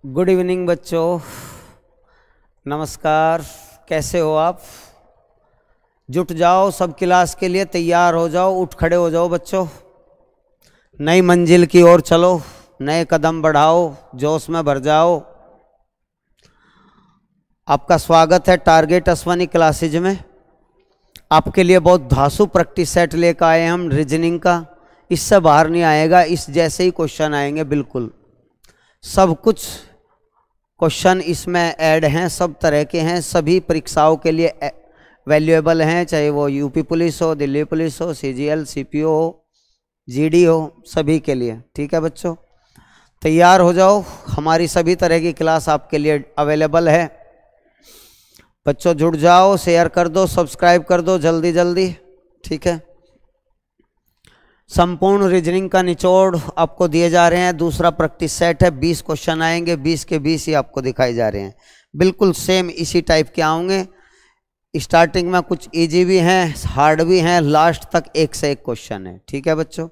Good evening बच्चों, नमस्कार। कैसे हो आप? जुट जाओ, सब क्लास के लिए तैयार हो जाओ, उठ खड़े हो जाओ बच्चों। नई मंजिल की ओर चलो, नए कदम बढ़ाओ, जोश में भर जाओ। आपका स्वागत है टारगेट अश्वनी क्लासेज में। आपके लिए बहुत धांसू प्रैक्टिस सेट लेकर आए हम रीजनिंग का। इससे बाहर नहीं आएगा, इस जैसे ही क्वेश्चन आएंगे। बिल्कुल सब कुछ क्वेश्चन इसमें ऐड हैं, सब तरह के हैं, सभी परीक्षाओं के लिए वैल्यूएबल हैं, चाहे वो यूपी पुलिस हो, दिल्ली पुलिस हो, सीजीएल, सीपीओ हो, जीडी हो, सभी के लिए। ठीक है बच्चों, तैयार हो जाओ। हमारी सभी तरह की क्लास आपके लिए अवेलेबल है। बच्चों जुड़ जाओ, शेयर कर दो, सब्सक्राइब कर दो जल्दी जल्दी। ठीक है, संपूर्ण रीजनिंग का निचोड़ आपको दिए जा रहे हैं। दूसरा प्रैक्टिस सेट है, 20 क्वेश्चन आएंगे, 20 के 20 ही आपको दिखाए जा रहे हैं। बिल्कुल सेम इसी टाइप के आएंगे। स्टार्टिंग में कुछ इजी भी हैं, हार्ड भी हैं, लास्ट तक एक से एक क्वेश्चन है। ठीक है बच्चों,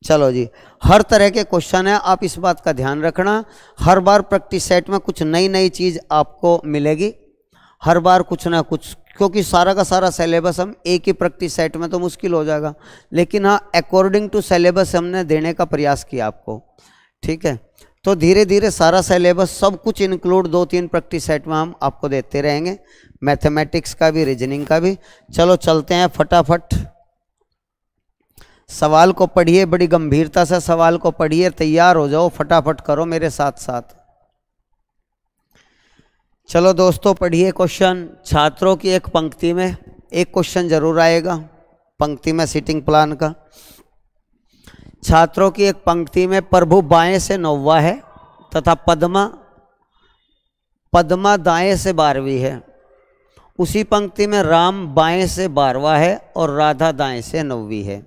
चलो जी, हर तरह के क्वेश्चन है। आप इस बात का ध्यान रखना, हर बार प्रैक्टिस सेट में कुछ नई नई चीज़ आपको मिलेगी, हर बार कुछ ना कुछ, क्योंकि सारा का सारा सिलेबस हम एक ही प्रैक्टिस सेट में तो मुश्किल हो जाएगा, लेकिन हाँ अकॉर्डिंग टू सिलेबस हमने देने का प्रयास किया आपको। ठीक है, तो धीरे धीरे सारा सिलेबस सब कुछ इंक्लूड 2-3 प्रैक्टिस सेट में हम आपको देते रहेंगे, मैथमेटिक्स का भी, रीजनिंग का भी। चलो चलते हैं फटाफट। सवाल को पढ़िए, बड़ी गंभीरता से सवाल को पढ़िए, तैयार हो जाओ, फटाफट करो मेरे साथ साथ। चलो दोस्तों पढ़िए क्वेश्चन। छात्रों की एक पंक्ति में एक क्वेश्चन जरूर आएगा, पंक्ति में सीटिंग प्लान का। छात्रों की एक पंक्ति में प्रभु बाएं से 9वां है तथा पद्मा दाएं से 12वीं है। उसी पंक्ति में राम बाएं से 12वां है और राधा दाएं से 9वीं है।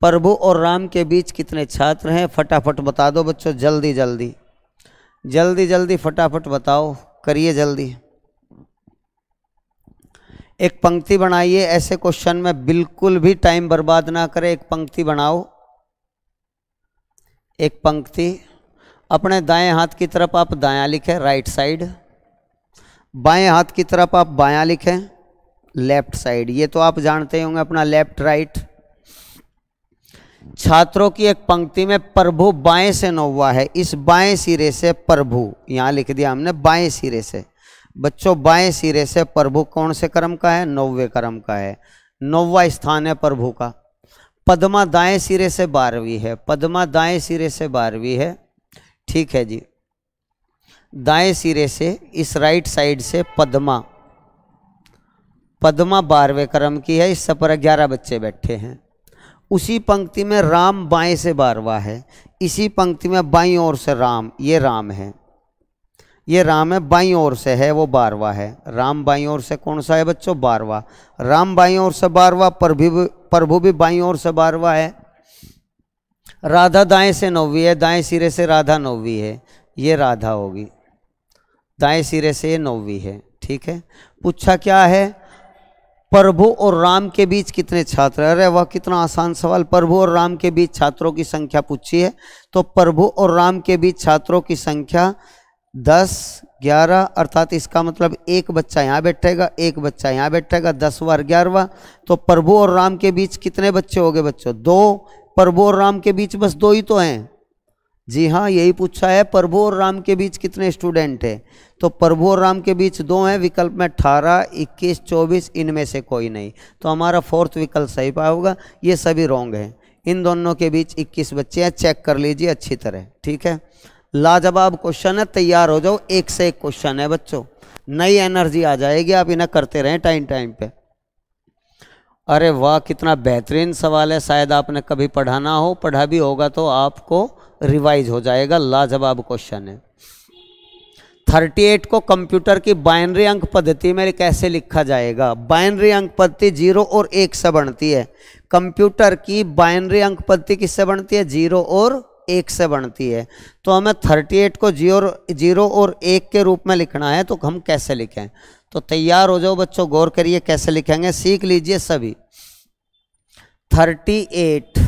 प्रभु और राम के बीच कितने छात्र हैं? फटाफट बता दो बच्चों, जल्दी जल्दी जल्दी जल्दी फटाफट बताओ, करिए जल्दी। एक पंक्ति बनाइए, ऐसे क्वेश्चन में बिल्कुल भी टाइम बर्बाद ना करें। एक पंक्ति बनाओ, एक पंक्ति। अपने दाएं हाथ की तरफ आप दायां लिखें, राइट साइड। बाएं हाथ की तरफ आप बायां लिखें, लेफ्ट साइड। ये तो आप जानते होंगे अपना लेफ्ट राइट। छात्रों की एक पंक्ति में प्रभु बाएं से 9वां है। इस बाएं सिरे से प्रभु, यहां लिख दिया हमने बाएं सिरे से। बच्चों बाएं सिरे से प्रभु कौन से क्रम का है? 9वें क्रम का है, 9वां स्थान है प्रभु का। पद्मा दाएं सिरे से 12वीं है, पद्मा दाएं सिरे से 12वीं है। ठीक है जी, दाएं सिरे से इस राइट साइड से पद्मा 12वें क्रम की है। इस पर 11 बच्चे बैठे हैं। उसी पंक्ति में राम बाएं से 12वां है। इसी पंक्ति में बाईं ओर से राम, ये राम है, ये राम है, बाईं ओर से है वो 12वां है। राम बाईं ओर से कौन सा है बच्चों? 12वां। राम बाईं ओर से 12वां, प्रभु भी बाईं ओर से 12वां है। राधा दाएं से 9वीं है, दाएं सिरे से राधा 9वीं है, ये राधा होगी, दाएं सिरे से ये 9वीं है। ठीक है, पूछा क्या है? प्रभु और राम के बीच कितने छात्र? अरे वाह, कितना आसान सवाल। प्रभु और राम के बीच छात्रों की संख्या पूछी है, तो प्रभु और राम के बीच छात्रों की संख्या 10, 11, अर्थात इसका मतलब एक बच्चा यहाँ बैठेगा, एक बच्चा यहाँ बैठेगा, 10वां और 11वां। तो प्रभु और राम के बीच कितने बच्चे हो गए बच्चों? 2। प्रभु और राम के बीच बस 2 ही तो हैं। जी हाँ, यही पूछा है, प्रभु और राम के बीच कितने स्टूडेंट हैं? तो प्रभु और राम के बीच 2 हैं। विकल्प में 18, 21, 24, इनमें से कोई नहीं, तो हमारा 4th विकल्प सही पाएगा। ये सभी रॉन्ग है। इन दोनों के बीच 21 बच्चे हैं, चेक कर लीजिए अच्छी तरह। ठीक है, लाजवाब क्वेश्चन है, तैयार हो जाओ। एक से एक क्वेश्चन है बच्चों, नई एनर्जी आ जाएगी, आप इन्हें करते रहें टाइम टाइम पे। अरे वाह, कितना बेहतरीन सवाल है। शायद आपने कभी पढ़ा ना हो, पढ़ा भी होगा तो आपको रिवाइज हो जाएगा। लाजवाब क्वेश्चन है। 38 को कंप्यूटर की बाइनरी अंक पद्धति में कैसे लिखा जाएगा? बाइनरी अंक पद्धति 0 और 1 से बनती है। कंप्यूटर की बाइनरी अंक पद्धति किससे बनती है? 0 और 1 से बनती है। तो हमें 38 को 0 और 1 के रूप में लिखना है, तो हम कैसे लिखें? तो तैयार हो जाओ बच्चों, गौर करिए कैसे लिखेंगे, सीख लीजिए सभी। 38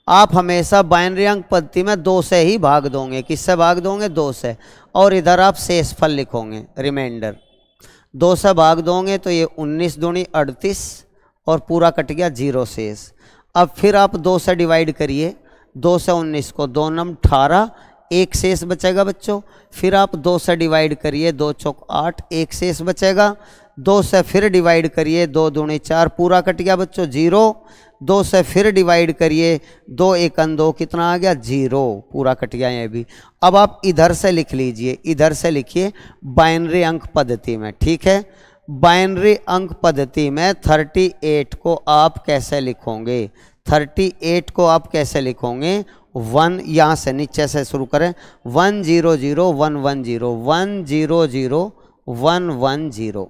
आप हमेशा बाइनरी अंक पद्धति में 2 से ही भाग दोगे। किससे भाग दोगे? 2 से। और इधर आप शेषफल लिखोगे, रिमाइंडर। 2 से भाग दोगे तो ये 19 दूनी 38 और पूरा कट गया 0 शेष। अब फिर आप 2 से डिवाइड करिए, 2 से 19 को, 2 नम 18, 1 शेष बचेगा बच्चों। फिर आप 2 से डिवाइड करिए, 2 चौक 8, 1 शेष बचेगा। 2 से फिर डिवाइड करिए, 2 दूनी 4, पूरा कट गया बच्चों 0। 2 से फिर डिवाइड करिए, 2 एकन 2, कितना आ गया? 0, पूरा कट गया ये भी। अब आप इधर से लिख लीजिए, इधर से लिखिए बाइनरी अंक पद्धति में, ठीक है। बाइनरी अंक पद्धति में 38 को आप कैसे लिखोगे? 38 को आप कैसे लिखोगे? 1, यहाँ से नीचे से शुरू करें, 1 0 0 1 1 0 1 0 0 1 1 0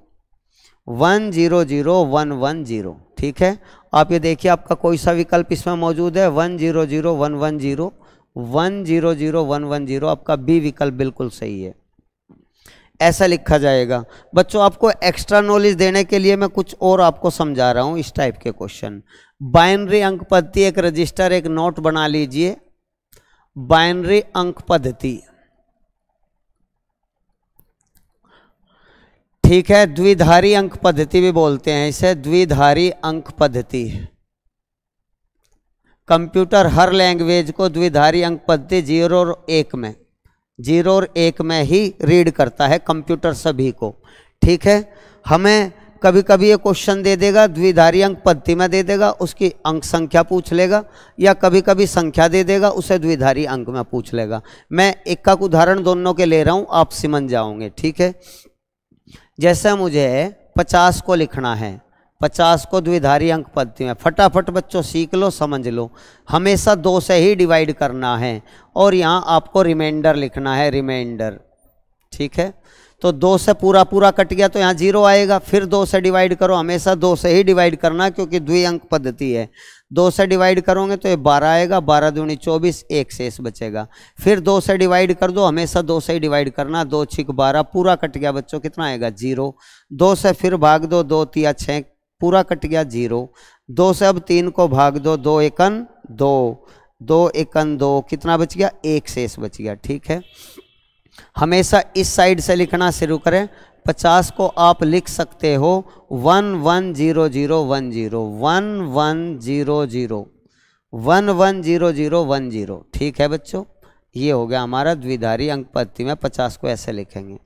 1 0 0 1 1 0, ठीक है। आप ये देखिए आपका कोई सा विकल्प इसमें मौजूद है? 1 0 0 1 1 0 1 0 0 1 1 0, आपका बी विकल्प बिल्कुल सही है। ऐसा लिखा जाएगा। बच्चों आपको एक्स्ट्रा नॉलेज देने के लिए मैं कुछ और आपको समझा रहा हूँ इस टाइप के क्वेश्चन। बाइनरी अंक पद्धति, एक रजिस्टर, एक नोट बना लीजिए। बाइनरी अंक पद्धति, ठीक है। द्विधारी अंक पद्धति भी बोलते हैं इसे, द्विधारी अंक पद्धति। कंप्यूटर हर लैंग्वेज को द्विधारी अंक पद्धति 0 और 1 में, 0 और 1 में ही रीड करता है कंप्यूटर सभी को, ठीक है। हमें कभी कभी ये क्वेश्चन दे देगा, द्विधारी अंक पद्धति में दे देगा, उसकी अंक संख्या पूछ लेगा, या कभी कभी संख्या दे देगा, उसे द्विधारी अंक में पूछ लेगा। मैं एक का उदाहरण दोनों के ले रहा हूँ, आप समझ जाओगे, ठीक है। जैसे मुझे 50 को लिखना है, 50 को द्विधारी अंक पद्धति में, फटाफट बच्चों सीख लो, समझ लो। हमेशा 2 से ही डिवाइड करना है और यहाँ आपको रिमाइंडर लिखना है, रिमाइंडर, ठीक है। तो 2 से पूरा पूरा कट गया तो यहाँ 0 आएगा। फिर 2 से डिवाइड करो, हमेशा 2 से ही डिवाइड करना क्योंकि द्विअंक पद्धति है। 2 से डिवाइड करोगे तो ये 12 आएगा, 12 दूनी 24, 1 शेष बचेगा। फिर 2 से डिवाइड कर दो, हमेशा 2 से ही डिवाइड करना, 2 6 12, पूरा कट गया बच्चों, कितना आएगा? 0। 2 से फिर भाग दो, 2 3 6, पूरा कट गया 0। 2 से अब 3 को भाग दो, 2 एकन 2, 2 एकन 2, कितना बच गया? 1 शेष बच गया, ठीक है। हमेशा इस साइड से लिखना शुरू करें। 50 को आप लिख सकते हो 1 1 0 0 1 0 1 1 0 0 1 1 0 0 1 0, ठीक है बच्चों। ये हो गया हमारा द्विधारी अंक पद्धति में 50 को ऐसे लिखेंगे।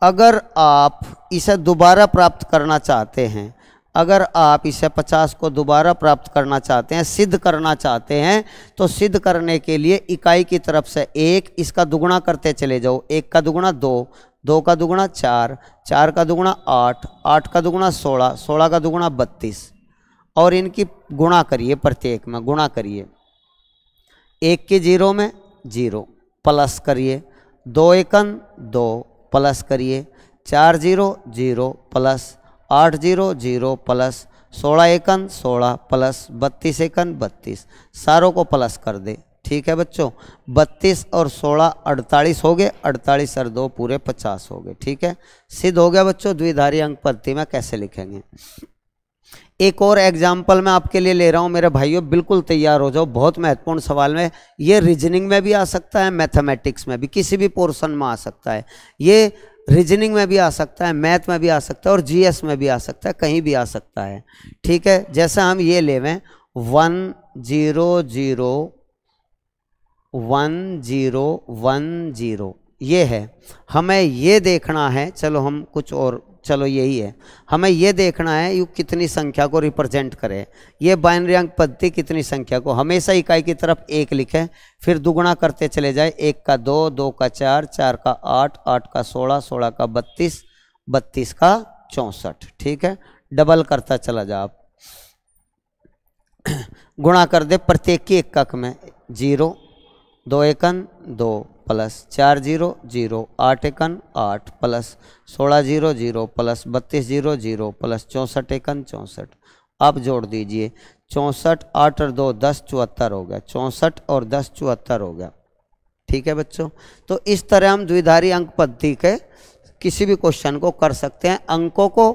अगर आप इसे दोबारा प्राप्त करना चाहते हैं, अगर आप इसे 50 को दोबारा प्राप्त करना चाहते हैं, सिद्ध करना चाहते हैं, तो सिद्ध करने के लिए इकाई की तरफ से 1, इसका दुगुना करते चले जाओ। 1 का दुगुना 2, 2 का दुगुना 4, 4 का दुगुना 8, 8 का दुगुना 16, 16 का दुगुना 32, और इनकी गुणा करिए, प्रत्येक में गुणा करिए। 1 के 0 में 0, प्लस करिए, 2 एकन 2, प्लस करिए, 4 0 0 प्लस, 8 0 0 प्लस, 16 एकन 16 प्लस, 32 एकन 32, सारों को प्लस कर दे, ठीक है बच्चों। 32 और 16 48 हो गए, 48 और 2 पूरे 50 हो गए, ठीक है। सिद्ध हो गया बच्चों। द्विधारी अंक पद्धति में कैसे लिखेंगे? एक और एग्जाम्पल मैं आपके लिए ले रहा हूं मेरे भाइयों, बिल्कुल तैयार हो जाओ। बहुत महत्वपूर्ण सवाल में, ये रीजनिंग में भी आ सकता है, मैथमेटिक्स में भी, किसी भी पोर्शन में आ सकता है। ये रीजनिंग में भी आ सकता है, मैथ में भी आ सकता है, और जीएस में भी आ सकता है, कहीं भी आ सकता है, ठीक है। जैसे हम ये लेवें 1 0 0 1 0 1 0, ये है। हमें ये देखना है, चलो हम कुछ और, चलो यही है, हमें ये देखना है ये कितनी संख्या को रिप्रेजेंट करे। ये बाइनरी अंक पद्धति कितनी संख्या को, हमेशा इकाई की तरफ 1 लिखें, फिर दुगुना करते चले जाए। 1 का 2, 2 का 4, 4 का 8, 8 का 16, 16 का 32, 32 का 64, ठीक है। डबल करता चला जा आप, गुणा कर दे प्रत्येक की एकक में। 0, 2 एकन 2 प्लस, 4 0 0, 8 एकन 8 प्लस, 16 0 0 प्लस, 32 0 0 प्लस, 64 एकन 64। आप जोड़ दीजिए, 64 8 और 2 10 74 हो गया, 64 और 10 74 हो गया, ठीक है बच्चों। तो इस तरह हम द्विधारी अंक पद्धति के किसी भी क्वेश्चन को कर सकते हैं। अंकों को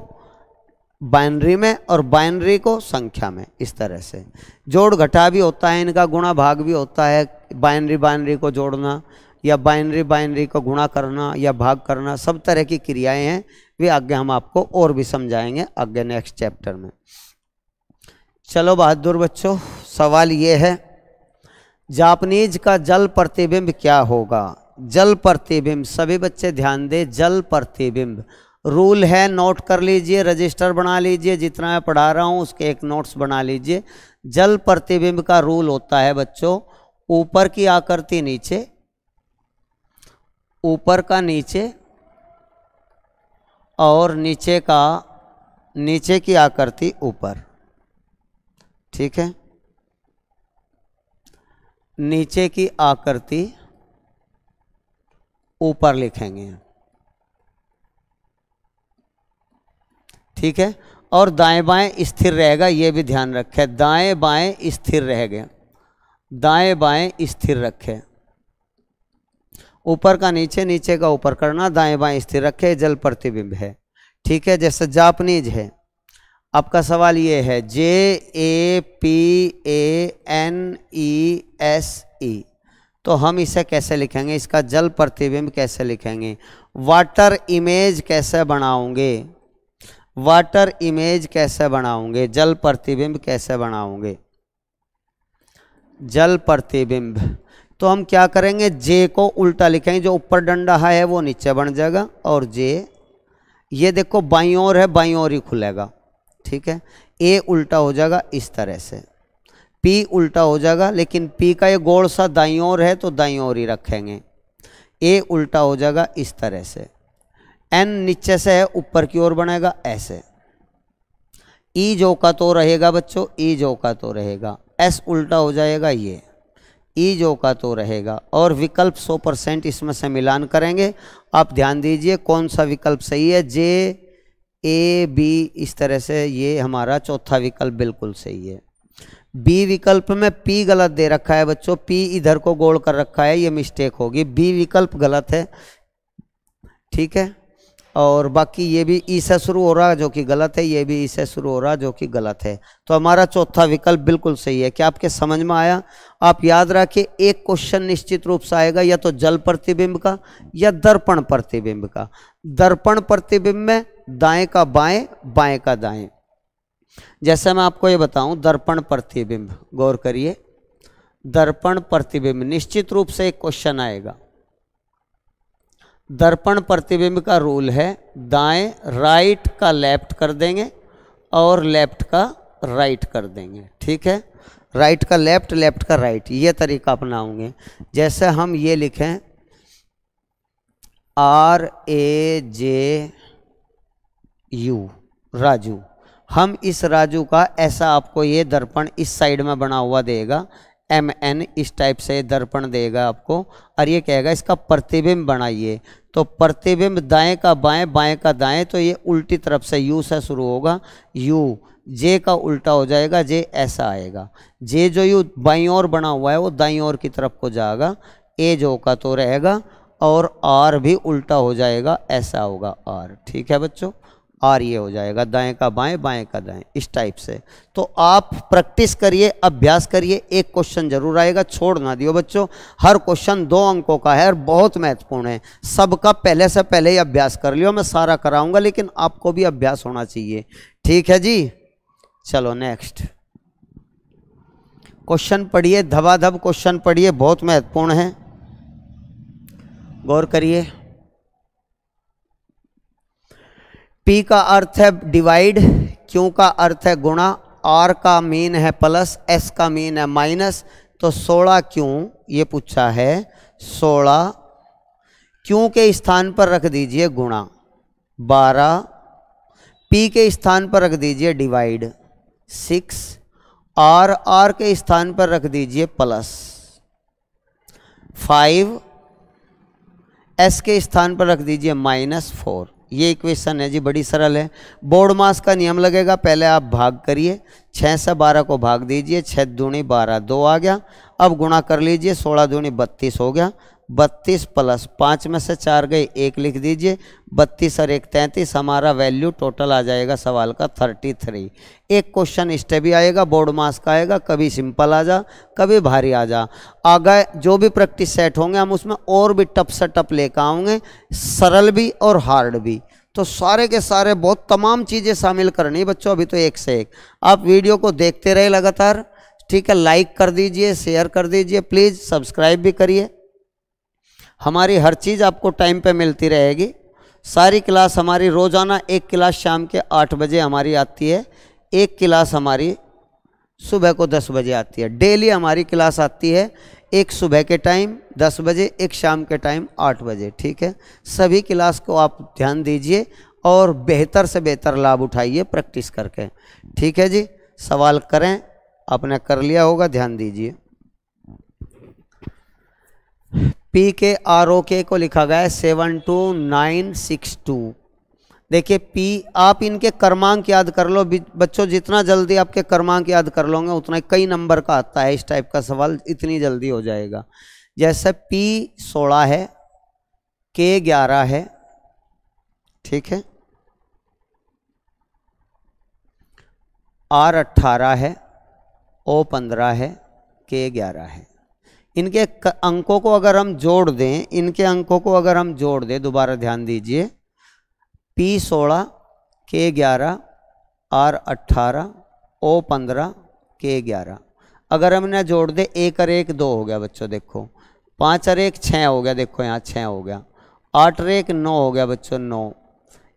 बाइनरी में और बाइनरी को संख्या में। इस तरह से जोड़ घटा भी होता है इनका, गुणा भाग भी होता है, बाइनरी बाइनरी को जोड़ना या बाइनरी बाइनरी को गुणा करना या भाग करना, सब तरह की क्रियाएं हैं। वे आगे हम आपको और भी समझाएंगे आगे नेक्स्ट चैप्टर में। चलो बहादुर बच्चों, सवाल ये है जापानीज का जल प्रतिबिंब क्या होगा। जल प्रतिबिंब, सभी बच्चे ध्यान दें, जल प्रतिबिंब रूल है, नोट कर लीजिए, रजिस्टर बना लीजिए, जितना मैं पढ़ा रहा हूँ उसके एक नोट्स बना लीजिए। जल प्रतिबिंब का रूल होता है बच्चों, ऊपर की आकृति नीचे, ऊपर का नीचे और नीचे की आकृति ऊपर। ठीक है, नीचे की आकृति ऊपर लिखेंगे। ठीक है, और दाएं बाएं स्थिर रहेगा, ये भी ध्यान रखें, दाएं बाएं स्थिर रहेगा, दाएं बाएं स्थिर रखें। ऊपर का नीचे, नीचे का ऊपर करना, दाएं बाएं स्थिर रखे, जल प्रतिबिंब है। ठीक है, जैसे जापानीज है। आपका सवाल ये है JAPANESE, तो हम इसे कैसे लिखेंगे, इसका जल प्रतिबिंब कैसे लिखेंगे। वाटर इमेज कैसे बनाओगे, वाटर इमेज कैसे बनाओगे, जल प्रतिबिंब कैसे बनाओगे। जल प्रतिबिंब तो हम क्या करेंगे, जे को उल्टा लिखेंगे, जो ऊपर डंडा है वो नीचे बन जाएगा, और जे ये देखो बाईं ओर है, बाईं ओर ही खुलेगा। ठीक है, ए उल्टा हो जाएगा इस तरह से, पी उल्टा हो जाएगा, लेकिन पी का ये गोल सा दाईं ओर है तो दाईं ओर ही रखेंगे। ए उल्टा हो जाएगा इस तरह से, एन नीचे से है ऊपर की ओर बनेगा ऐसे। ई जो का तो रहेगा बच्चों, ई जो का तो रहेगा, एस उल्टा हो जाएगा ये, ई जो का तो रहेगा, और विकल्प 100% इसमें से मिलान करेंगे। आप ध्यान दीजिए कौन सा विकल्प सही है, JAB इस तरह से, ये हमारा चौथा विकल्प बिल्कुल सही है। बी विकल्प में पी गलत दे रखा है बच्चों, पी इधर को गोल कर रखा है, ये मिस्टेक होगी, बी विकल्प गलत है। ठीक है, और बाकी ये भी ई से शुरू हो रहा है जो कि गलत है, ये भी ई से शुरू हो रहा है जो कि गलत है। तो हमारा चौथा विकल्प बिल्कुल सही है। क्या आपके समझ में आया? आप याद रखिए, एक क्वेश्चन निश्चित रूप से आएगा या तो जल प्रतिबिंब का या दर्पण प्रतिबिंब का। दर्पण प्रतिबिंब में दाएं का बाएं, बाएं का दाएं। जैसे मैं आपको ये बताऊं, दर्पण प्रतिबिंब, गौर करिए, दर्पण प्रतिबिंब निश्चित रूप से एक क्वेश्चन आएगा। दर्पण प्रतिबिंब का रूल है, दाएं राइट का लेफ्ट कर देंगे और लेफ्ट का राइट कर देंगे। ठीक है, राइट का लेफ्ट, लेफ्ट का राइट, ये तरीका अपनाओगे। जैसे हम ये लिखें RAJU, राजू, हम इस राजू का ऐसा आपको ये दर्पण इस साइड में बना हुआ देगा, MN इस टाइप से दर्पण देगा आपको, और ये कहेगा इसका प्रतिबिंब बनाइए। तो प्रतिबिंब दाएं का बाएं, बाएं का दाएं, तो ये उल्टी तरफ से U से शुरू होगा, U, जे का उल्टा हो जाएगा, जे ऐसा आएगा। जे जो यू बाईं ओर बना हुआ है वो दाईं ओर की तरफ को जाएगा, ए जो का तो रहेगा, और आर भी उल्टा हो जाएगा, ऐसा होगा आर। ठीक है बच्चों, आर ये हो जाएगा, दाएं का बाएं, बाएं का दाएं, इस टाइप से। तो आप प्रैक्टिस करिए, अभ्यास करिए, एक क्वेश्चन जरूर आएगा, छोड़ ना दियो बच्चों। हर क्वेश्चन 2 अंकों का है और बहुत महत्वपूर्ण है। सबका पहले से पहले ही अभ्यास कर लियो, मैं सारा कराऊंगा, लेकिन आपको भी अभ्यास होना चाहिए। ठीक है जी, चलो नेक्स्ट क्वेश्चन पढ़िए, धबाधब क्वेश्चन पढ़िए, बहुत महत्वपूर्ण है, गौर करिए। P का अर्थ है डिवाइड, Q का अर्थ है गुणा, R का मीन है प्लस, S का मीन है माइनस। तो 16 क्यों ये पूछा है, 16 Q के स्थान पर रख दीजिए गुणा, 12 P के स्थान पर रख दीजिए डिवाइड, 6 R के स्थान पर रख दीजिए प्लस, 5 S के स्थान पर रख दीजिए -4। ये इक्वेशन है जी, बड़ी सरल है। बोर्ड मास का नियम लगेगा, पहले आप भाग करिए, 6 से 12 को भाग दीजिए, 6 दूनी 12, 2 आ गया। अब गुणा कर लीजिए, 16 दूनी 32 हो गया, 32 प्लस 5 में से 4 गए 1 लिख दीजिए, 32 और 1 33, हमारा वैल्यू टोटल आ जाएगा सवाल का 33। एक क्वेश्चन इस पे भी आएगा, बोर्ड मास का आएगा, कभी सिंपल आ जा कभी भारी आ जा। आगे जो भी प्रैक्टिस सेट होंगे हम उसमें और भी टफ से टफ लेकर आएंगे, सरल भी और हार्ड भी। तो सारे के सारे बहुत तमाम चीज़ें शामिल करनी बच्चों, अभी तो एक से एक। आप वीडियो को देखते रहे लगातार, ठीक है। लाइक कर दीजिए, शेयर कर दीजिए, प्लीज़ सब्सक्राइब भी करिए। हमारी हर चीज़ आपको टाइम पे मिलती रहेगी। सारी क्लास हमारी रोज़ाना, एक क्लास शाम के 8 बजे हमारी आती है, एक क्लास हमारी सुबह को 10 बजे आती है। डेली हमारी क्लास आती है, एक सुबह के टाइम 10 बजे, एक शाम के टाइम 8 बजे, ठीक है। सभी क्लास को आप ध्यान दीजिए और बेहतर से बेहतर लाभ उठाइए प्रैक्टिस करके, ठीक है जी। सवाल करें, आपने कर लिया होगा, ध्यान दीजिए। पी के आर ओ के को लिखा गया है 72962। देखिए पी, आप इनके क्रमांक याद कर लो बच्चों, जितना जल्दी आपके क्रमांक याद कर लोगे उतना कई नंबर का आता है इस टाइप का सवाल, इतनी जल्दी हो जाएगा। जैसे पी 16 है, के 11 है, ठीक है, आर 18 है, ओ 15 है, के 11 है। इनके अंकों को अगर हम जोड़ दें, इनके अंकों को अगर हम जोड़ दें, दोबारा ध्यान दीजिए, पी 16, के 11, आर 18, ओ 15, के 11, अगर हमने जोड़ दे 1 और 1 2 हो गया बच्चों, देखो 5 और 1 6 हो गया, देखो यहाँ 6 हो गया, 8 और 1 9 हो गया बच्चों 9,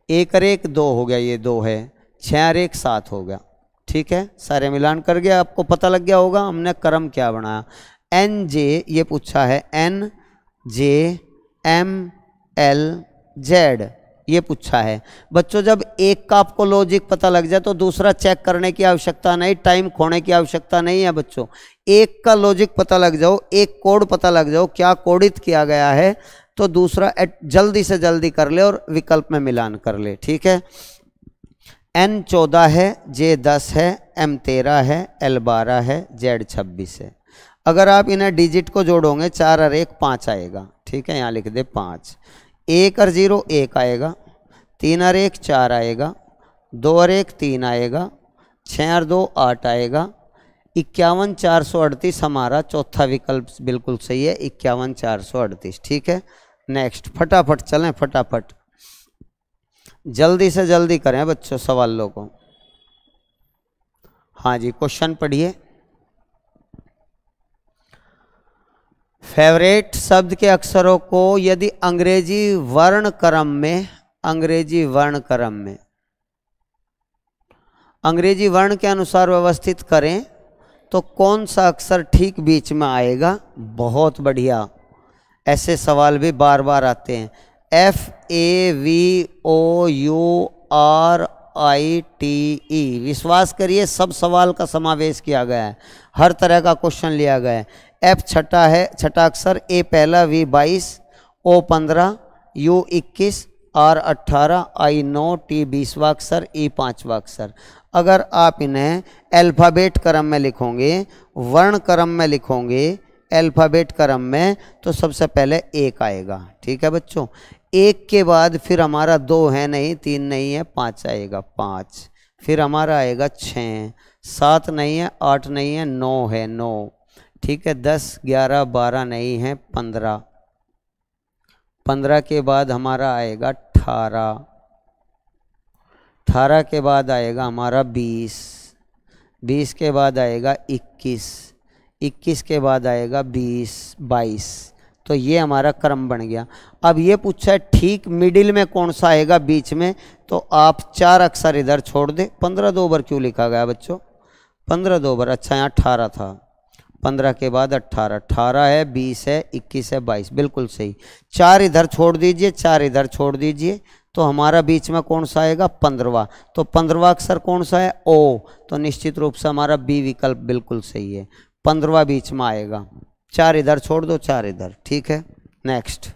1 और 1 2 हो गया, ये 2 है, 6 और 1 7 हो गया, ठीक है। सारे मिलान कर गया, आपको पता लग गया होगा हमने क्रम क्या बनाया। एन जे ये पूछा है, N J M L Z ये पूछा है बच्चों। जब एक का आपको लॉजिक पता लग जाए तो दूसरा चेक करने की आवश्यकता नहीं, टाइम खोने की आवश्यकता नहीं है बच्चों। एक का लॉजिक पता लग जाओ, एक कोड पता लग जाओ क्या कोडित किया गया है, तो दूसरा जल्दी से जल्दी कर ले और विकल्प में मिलान कर ले, ठीक है। एन 14 है, जे 10 है, एम 13 है, एल 12 है, जेड 26 है। अगर आप इन्हें डिजिट को जोड़ोगे 4 और 1 5 आएगा, ठीक है, यहाँ लिख दे 5। 1 और 0 1 आएगा, 3 और 1 4 आएगा, 2 और 1 3 आएगा, 6 और 2 8 आएगा, 51 438 हमारा चौथा विकल्प बिल्कुल सही है, 51 438, ठीक है। नेक्स्ट, फटाफट चलें, फटाफट जल्दी से जल्दी करें बच्चों सवालों को। हाँ जी, क्वेश्चन पढ़िए। फेवरेट शब्द के अक्षरों को यदि अंग्रेजी वर्ण क्रम में अंग्रेजी वर्ण के अनुसार व्यवस्थित करें तो कौन सा अक्षर ठीक बीच में आएगा। बहुत बढ़िया, ऐसे सवाल भी बार बार आते हैं। FAVOURITE, विश्वास करिए सब सवाल का समावेश किया गया है, हर तरह का क्वेश्चन लिया गया है। F छठा है, छठा अक्षर, A पहला, V 22, O 15, U 21, R 18, I 9, T 20वां अक्षर, E 5वां अक्षर। अगर आप इन्हें अल्फ़ाबेट क्रम में लिखोगे, वर्ण क्रम में लिखोगे, अल्फ़ाबेट क्रम में, तो सबसे पहले 1 आएगा, ठीक है बच्चों। 1 के बाद फिर हमारा 2 है नहीं, 3 नहीं है, 5 आएगा, 5। फिर हमारा आएगा 6, 7 नहीं है, 8 नहीं है, 9 है, 9, ठीक है। 10 11 12 नहीं है, 15। 15 के बाद हमारा आएगा 18। 18 के बाद आएगा हमारा 20। 20 के बाद आएगा 21। 21 के बाद आएगा 20 22। तो ये हमारा क्रम बन गया। अब ये पूछा है ठीक मिडिल में कौन सा आएगा बीच में, तो आप 4 अक्षर इधर छोड़ दे। 15 2 बार क्यों लिखा गया बच्चों, 15 2 बार, अच्छा यहाँ 18 था, 15 के बाद 18, 18 है, 20 है, 21 है, 22, बिल्कुल सही। 4 इधर छोड़ दीजिए, 4 इधर छोड़ दीजिए, तो हमारा बीच में कौन सा आएगा, 15वां। तो 15वां अक्षर कौन सा है, ओ, तो निश्चित रूप से हमारा बी विकल्प बिल्कुल सही है, 15वां बीच में आएगा। 4 इधर छोड़ दो, 4 इधर, ठीक है। नेक्स्ट,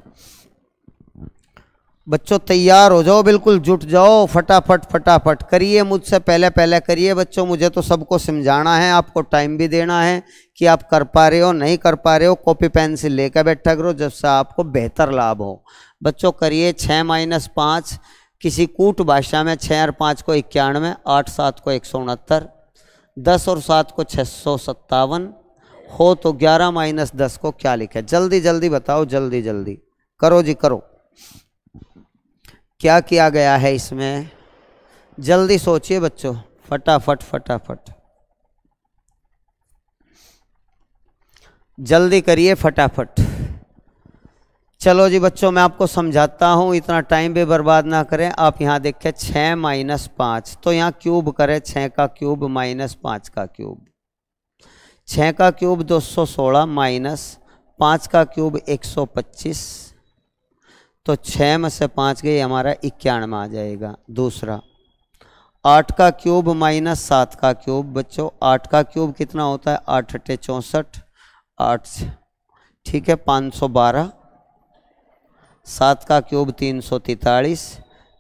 बच्चों तैयार हो जाओ, बिल्कुल जुट जाओ, फटाफट फटाफट करिए, मुझसे पहले पहले करिए बच्चों। मुझे तो सबको समझाना है, आपको टाइम भी देना है कि आप कर पा रहे हो नहीं कर पा रहे हो। कॉपी पेंसिल लेकर बैठा करो जिससे आपको बेहतर लाभ हो। बच्चों करिए 6 - 5, किसी कूट भाषा में 6 और 5 को 91, 8 7 को 169, 10 और 7 को 657 हो तो 11 - 10 को क्या लिखे? जल्दी जल्दी बताओ, जल्दी जल्दी करो जी करो। क्या किया गया है इसमें? जल्दी सोचिए बच्चों, फटाफट फटाफट जल्दी करिए फटाफट। चलो जी बच्चों मैं आपको समझाता हूँ, इतना टाइम भी बर्बाद ना करें। आप यहाँ देखें 6 - 5, तो यहाँ क्यूब करें 6 का क्यूब - 5 का क्यूब। 6 का क्यूब 216 माइनस 5 का क्यूब 125, तो 6 में से 5 गई हमारा 91 आ जाएगा। दूसरा 8 का क्यूब - 7 का क्यूब। बच्चों 8 का क्यूब कितना होता है? 8 × 8 = 64, 8 ठीक है 512। 7 का क्यूब 343,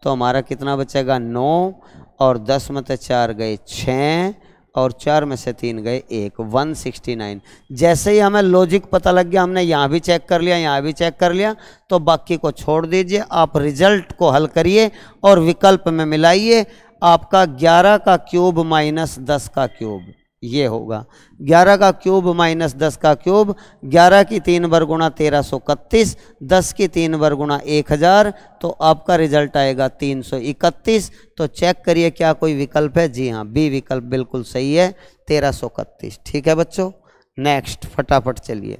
तो हमारा कितना बचेगा? 9, और 10 में से 4 गए 6, और 4 में से 3 गए 1, 169। जैसे ही हमें लॉजिक पता लग गया, हमने यहाँ भी चेक कर लिया यहाँ भी चेक कर लिया, तो बाकी को छोड़ दीजिए। आप रिजल्ट को हल करिए और विकल्प में मिलाइए। आपका 11 का क्यूब - 10 का क्यूब ये होगा। 11 का क्यूब - 10 का क्यूब, 11 की 3 बार गुणा 1331, 10 की 3 बार गुणा 1000, तो आपका रिजल्ट आएगा 331। तो चेक करिए क्या कोई विकल्प है? जी हाँ, बी विकल्प बिल्कुल सही है, 1331। ठीक है बच्चों, नेक्स्ट फटाफट चलिए।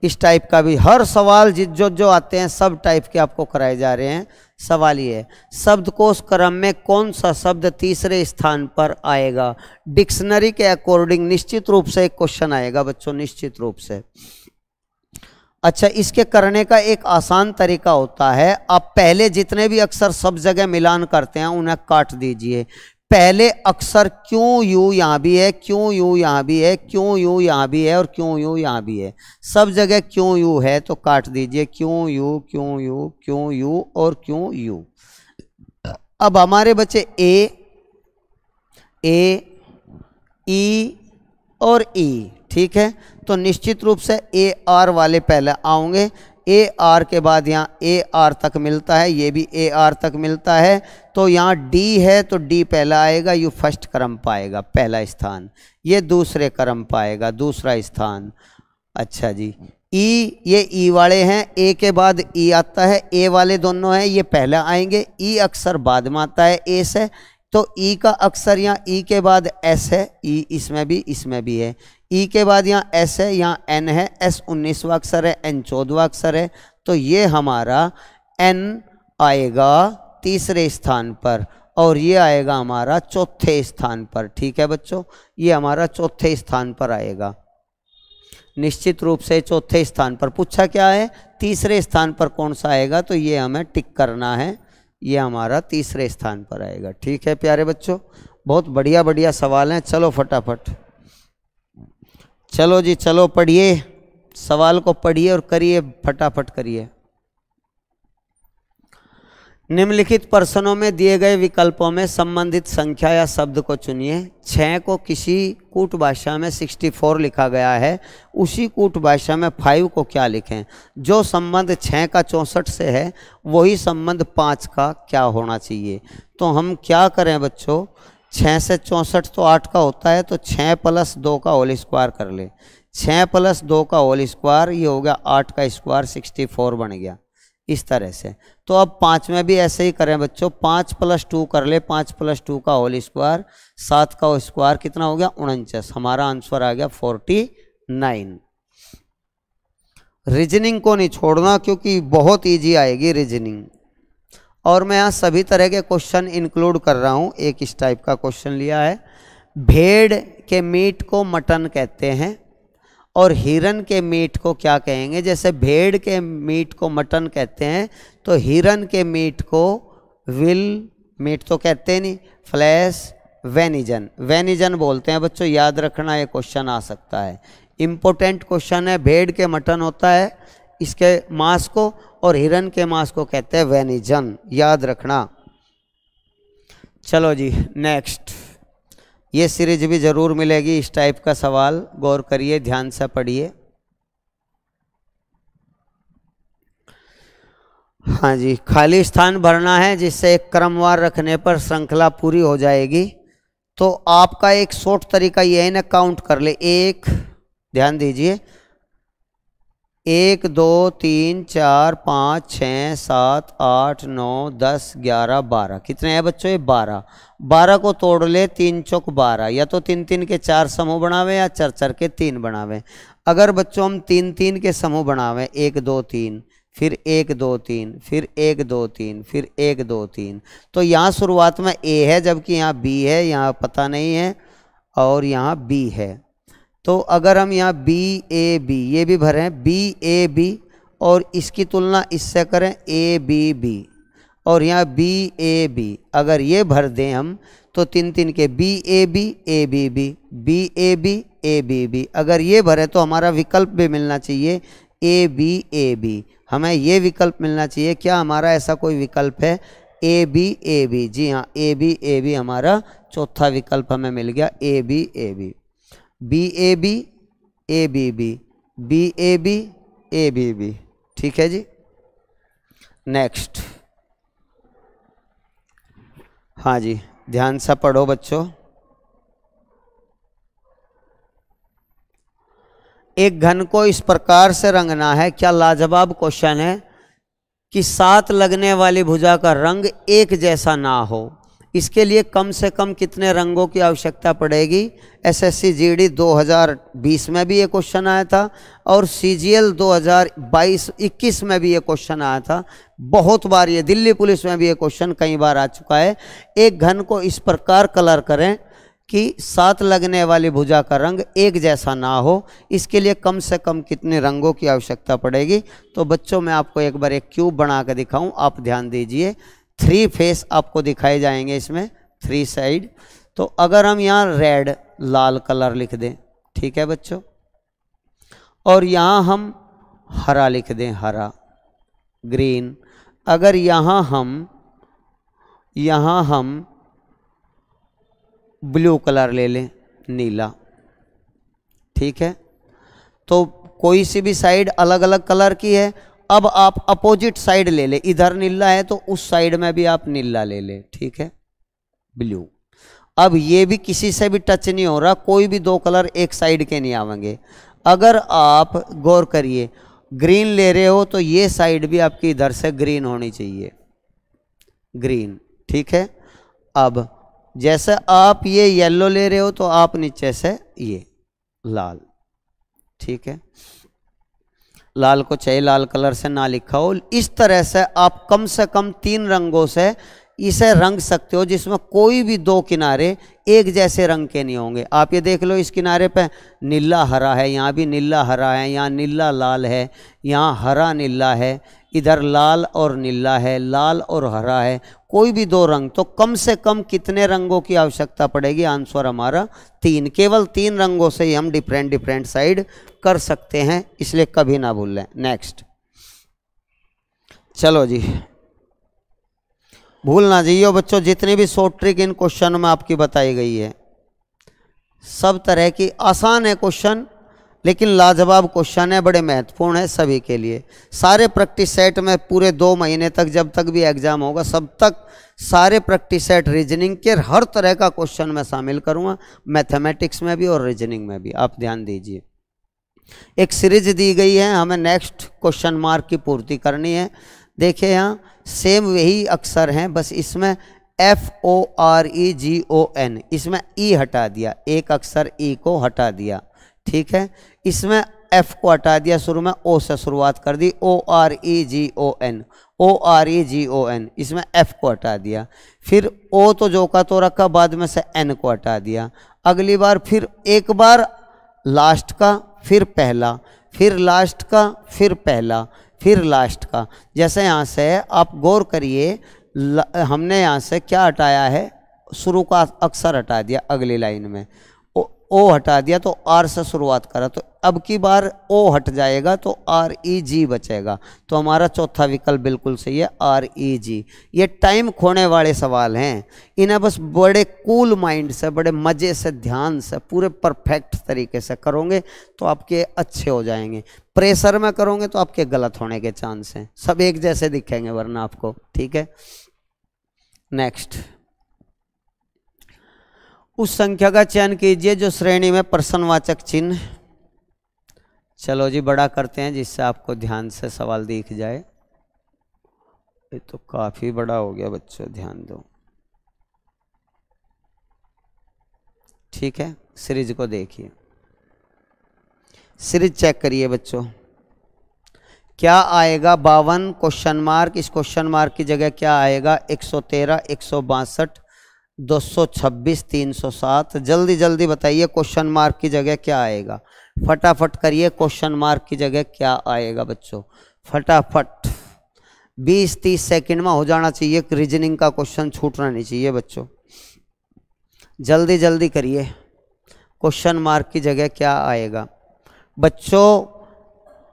इस टाइप का भी हर सवाल जो आते हैं सब टाइप के आपको कराए जा रहे हैं। सवाल ये है, शब्दकोश क्रम में कौन सा शब्द तीसरे स्थान पर आएगा? डिक्शनरी के अकॉर्डिंग निश्चित रूप से एक क्वेश्चन आएगा बच्चों, निश्चित रूप से। अच्छा, इसके करने का एक आसान तरीका होता है, आप पहले जितने भी अक्षर सब जगह मिलान करते हैं उन्हें काट दीजिए। पहले अक्षर क्यों यू यहाँ भी है, क्यों यू यहाँ भी है, क्यों यू यहाँ भी है, और क्यों यू यहाँ भी है। सब जगह क्यों यू है तो काट दीजिए, क्यों यू क्यों यू क्यों यू और क्यों यू। अब हमारे बचे ए ई और ई, ठीक है। तो निश्चित रूप से ए आर वाले पहले आएंगे। ए आर के बाद यहाँ ए आर तक मिलता है, ये भी ए आर तक मिलता है, तो यहाँ डी है तो डी पहला आएगा, यू फर्स्ट क्रम पाएगा पहला स्थान, ये दूसरे क्रम पाएगा दूसरा स्थान। अच्छा जी, ई, ये ई वाले हैं, ए के बाद ई आता है, ए वाले दोनों हैं ये पहला आएंगे, ई अक्षर बाद में आता है ए से, तो ई का अक्षर यहाँ ई के बाद एस है, ई इसमें भी है, ई के बाद यहाँ एस है, यहाँ एन है, एस 19वां अक्षर है, एन 14वां अक्षर है, तो ये हमारा एन आएगा तीसरे स्थान पर और ये आएगा हमारा चौथे स्थान पर। ठीक है बच्चों, ये हमारा चौथे स्थान पर आएगा, निश्चित रूप से चौथे स्थान पर। पूछा क्या है तीसरे स्थान पर कौन सा आएगा, तो ये हमें टिक करना है, ये हमारा तीसरे स्थान पर आएगा। ठीक है प्यारे बच्चों, बहुत बढ़िया बढ़िया सवाल हैं। चलो फटाफट, चलो जी चलो पढ़िए, सवाल को पढ़िए और करिए, फटाफट करिए। निम्नलिखित प्रश्नों में दिए गए विकल्पों में संबंधित संख्या या शब्द को चुनिए। 6 को किसी कूट भाषा में 64 लिखा गया है, उसी कूट भाषा में 5 को क्या लिखें? जो संबंध 6 का 64 से है वही संबंध 5 का क्या होना चाहिए? तो हम क्या करें बच्चों, 6 से 64 तो 8 का होता है, तो 6 + 2 का होल स्क्वायर कर ले। 6 + 2 का होल स्क्वायर, ये हो गया 8 का स्क्वायर, 64 बन गया इस तरह से। तो अब 5 में भी ऐसे ही करें बच्चों, 5 + 2 कर ले, 5 + 2 का होल स्क्वायर, 7 का स्क्वायर कितना हो गया 49, हमारा आंसर आ गया 49। रीजनिंग को नहीं छोड़ना क्योंकि बहुत इजी आएगी रीजनिंग, और मैं यहाँ सभी तरह के क्वेश्चन इंक्लूड कर रहा हूँ। एक इस टाइप का क्वेश्चन लिया है, भेड़ के मीट को मटन कहते हैं और हिरन के मीट को क्या कहेंगे? जैसे भेड़ के मीट को मटन कहते हैं तो हिरन के मीट को विल मीट तो कहते नहीं, फ्लैश वेनिजन, वेनिजन बोलते हैं बच्चों, याद रखना ये क्वेश्चन आ सकता है। इम्पोर्टेंट क्वेश्चन है। भेड़ के मटन होता है इसके मांस को, और हिरन के मांस को कहते हैं वेनिजन, याद रखना। चलो जी नेक्स्ट, ये सीरीज भी जरूर मिलेगी इस टाइप का सवाल, गौर करिए, ध्यान से पढ़िए। हाँ जी, खाली स्थान भरना है जिससे एक क्रमवार रखने पर श्रृंखला पूरी हो जाएगी। तो आपका एक शॉर्ट तरीका ये है ना, काउंट कर ले। एक, ध्यान दीजिए, 1 2 3 4 5 6 7 8 9 10 11 12, कितने हैं बच्चों? ये 12। 12 को तोड़ ले, 3 चौक 12, या तो 3 3 के 4 समूह बनावे या 4 4 के 3 बनावे। अगर बच्चों हम 3 3 के समूह बनावे, 1 2 3, फिर 1 2 3, फिर 1 2 3, फिर 1 2 3, तो यहाँ शुरुआत में A है जबकि यहाँ B है, यहाँ पता नहीं है, और यहाँ B है। तो अगर हम यहाँ B A B ये भी भरें, B A B, और इसकी तुलना इससे करें A B B, और यहाँ B A B, अगर ये भर दें हम तो 3 3 के B A B A B B, B A B A B B, अगर ये भरे तो हमारा विकल्प भी मिलना चाहिए A B A B, हमें ये विकल्प मिलना चाहिए। क्या हमारा ऐसा कोई विकल्प है? A B A B, जी हाँ, A B A B हमारा चौथा विकल्प हमें मिल गया, A B A B, B A B A B B, B A B A B B, ठीक है जी। नेक्स्ट, हाँ जी, ध्यान से पढ़ो बच्चों। एक घन को इस प्रकार से रंगना है, क्या लाजवाब क्वेश्चन है, कि 7 लगने वाली भुजा का रंग एक जैसा ना हो। इसके लिए कम से कम कितने रंगों की आवश्यकता पड़ेगी? एसएससी जीडी 2020 में भी ये क्वेश्चन आया था, और सीजीएल 2022-21 में भी ये क्वेश्चन आया था। बहुत बार ये दिल्ली पुलिस में भी ये क्वेश्चन कई बार आ चुका है। एक घन को इस प्रकार कलर करें कि 7 लगने वाली भुजा का रंग एक जैसा ना हो। इसके लिए कम से कम कितने रंगों की आवश्यकता पड़ेगी? तो बच्चों मैं आपको एक बार एक क्यूब बना कर दिखाऊं, आप ध्यान दीजिए। 3 फेस आपको दिखाए जाएंगे इसमें, 3 साइड। तो अगर हम यहाँ रेड लाल कलर लिख दें, ठीक है बच्चों, और यहाँ हम हरा लिख दें, हरा ग्रीन। अगर यहाँ हम ब्लू कलर ले लें, नीला, ठीक है। तो कोई सी भी साइड अलग अलग कलर की है। अब आप अपोजिट साइड ले ले, इधर नीला है तो उस साइड में भी आप नीला ले ले, ठीक है, ब्लू। अब ये भी किसी से भी टच नहीं हो रहा, कोई भी 2 कलर एक साइड के नहीं आवेंगे। अगर आप गौर करिए, ग्रीन ले रहे हो तो ये साइड भी आपकी इधर से ग्रीन होनी चाहिए, ग्रीन, ठीक है। अब जैसे आप ये येलो ले रहे हो तो आप नीचे से ये लाल, ठीक है। लाल को चाहे लाल कलर से ना लिखा हो, इस तरह से आप कम से कम 3 रंगों से इसे रंग सकते हो, जिसमें कोई भी 2 किनारे एक जैसे रंग के नहीं होंगे। आप ये देख लो, इस किनारे पे नीला हरा है, यहाँ भी नीला हरा है, यहाँ नीला लाल है, यहाँ हरा नीला है, इधर लाल और नीला है, लाल और हरा है, कोई भी 2 रंग। तो कम से कम कितने रंगों की आवश्यकता पड़ेगी? आंसर हमारा 3। केवल 3 रंगों से ही हम डिफरेंट साइड कर सकते हैं, इसलिए कभी ना भूलें। नेक्स्ट, चलो जी, भूल ना जाइए बच्चों, जितनी भी शॉर्ट ट्रिक इन क्वेश्चन में आपकी बताई गई है, सब तरह की आसान है क्वेश्चन, लेकिन लाजवाब क्वेश्चन है, बड़े महत्वपूर्ण है सभी के लिए। सारे प्रैक्टिस सेट में पूरे 2 महीने तक, जब तक भी एग्जाम होगा, सब तक सारे प्रैक्टिस सेट रीजनिंग के हर तरह का क्वेश्चन मैं शामिल करूंगा, मैथमेटिक्स में भी और रीजनिंग में भी। आप ध्यान दीजिए, एक सीरीज दी गई है, हमें नेक्स्ट क्वेश्चन मार्क की पूर्ति करनी है। देखिए यहाँ सेम वही अक्षर हैं, बस इसमें FOREGON, इसमें E हटा दिया, एक अक्षर E को हटा दिया, ठीक है। इसमें F को हटा दिया, शुरू में O से शुरुआत कर दी, OREGON, इसमें F को हटा दिया। फिर O तो जो का तो रखा, बाद में से N को हटा दिया। अगली बार फिर एक बार लास्ट का, फिर पहला, फिर लास्ट का, फिर पहला, फिर लास्ट का। जैसे यहाँ से आप गौर करिए, हमने यहाँ से क्या हटाया है? शुरू का अक्षर हटा दिया, अगली लाइन में O हटा दिया, तो R से शुरुआत करा, तो अब की बार ओ हट जाएगा तो REG बचेगा। तो हमारा चौथा विकल्प बिल्कुल सही है, REG। ये टाइम खोने वाले सवाल हैं, इन्हें बस बड़े कूल माइंड से, बड़े मज़े से, ध्यान से, पूरे परफेक्ट तरीके से करोगे तो आपके अच्छे हो जाएंगे। प्रेशर में करोगे तो आपके गलत होने के चांस हैं, सब एक जैसे दिखेंगे वरना आपको। ठीक है, नेक्स्ट। उस संख्या का चयन कीजिए जो श्रेणी में प्रश्नवाचक चिन्ह, चलो जी बड़ा करते हैं जिससे आपको ध्यान से सवाल दिख जाए। ये तो काफी बड़ा हो गया बच्चों, ध्यान दो। ठीक है, सीरीज को देखिए, सीरीज चेक करिए बच्चों। क्या आएगा 52 क्वेश्चन मार्क, इस क्वेश्चन मार्क की जगह क्या आएगा 113, 162, 226, 307। जल्दी जल्दी बताइए क्वेश्चन मार्क की जगह क्या आएगा, फटाफट करिए। क्वेश्चन मार्क की जगह क्या आएगा बच्चों, फटाफट। 20-30 सेकंड में हो जाना चाहिए, रीजनिंग का क्वेश्चन छूटना नहीं चाहिए बच्चों, जल्दी जल्दी करिए। क्वेश्चन मार्क की जगह क्या आएगा बच्चों?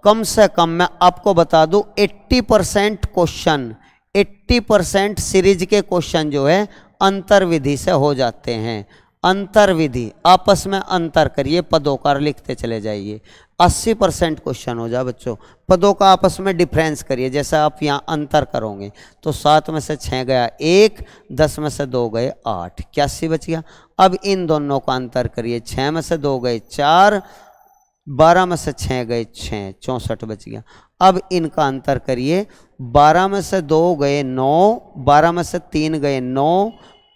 कम से कम मैं आपको बता दूं 80% क्वेश्चन, 80% सीरीज के क्वेश्चन जो है अंतर्विधि से हो जाते हैं। अंतर्विधि, आपस में अंतर करिए, पदोकार लिखते चले जाइए। 80% क्वेश्चन हो जाए बच्चों, पदों का आपस में डिफरेंस करिए। जैसा आप यहाँ अंतर करोगे तो 7 में से 6 गया 1, 10 में से 2 गए 8, 81 बच गया। अब इन दोनों का अंतर करिए, 6 में से 2 गए 4, 12 में से 6 गए 6, 64 बच गया। अब इनका अंतर करिए, 12 में से 2 गए 9, 12 में से 3 गए 9,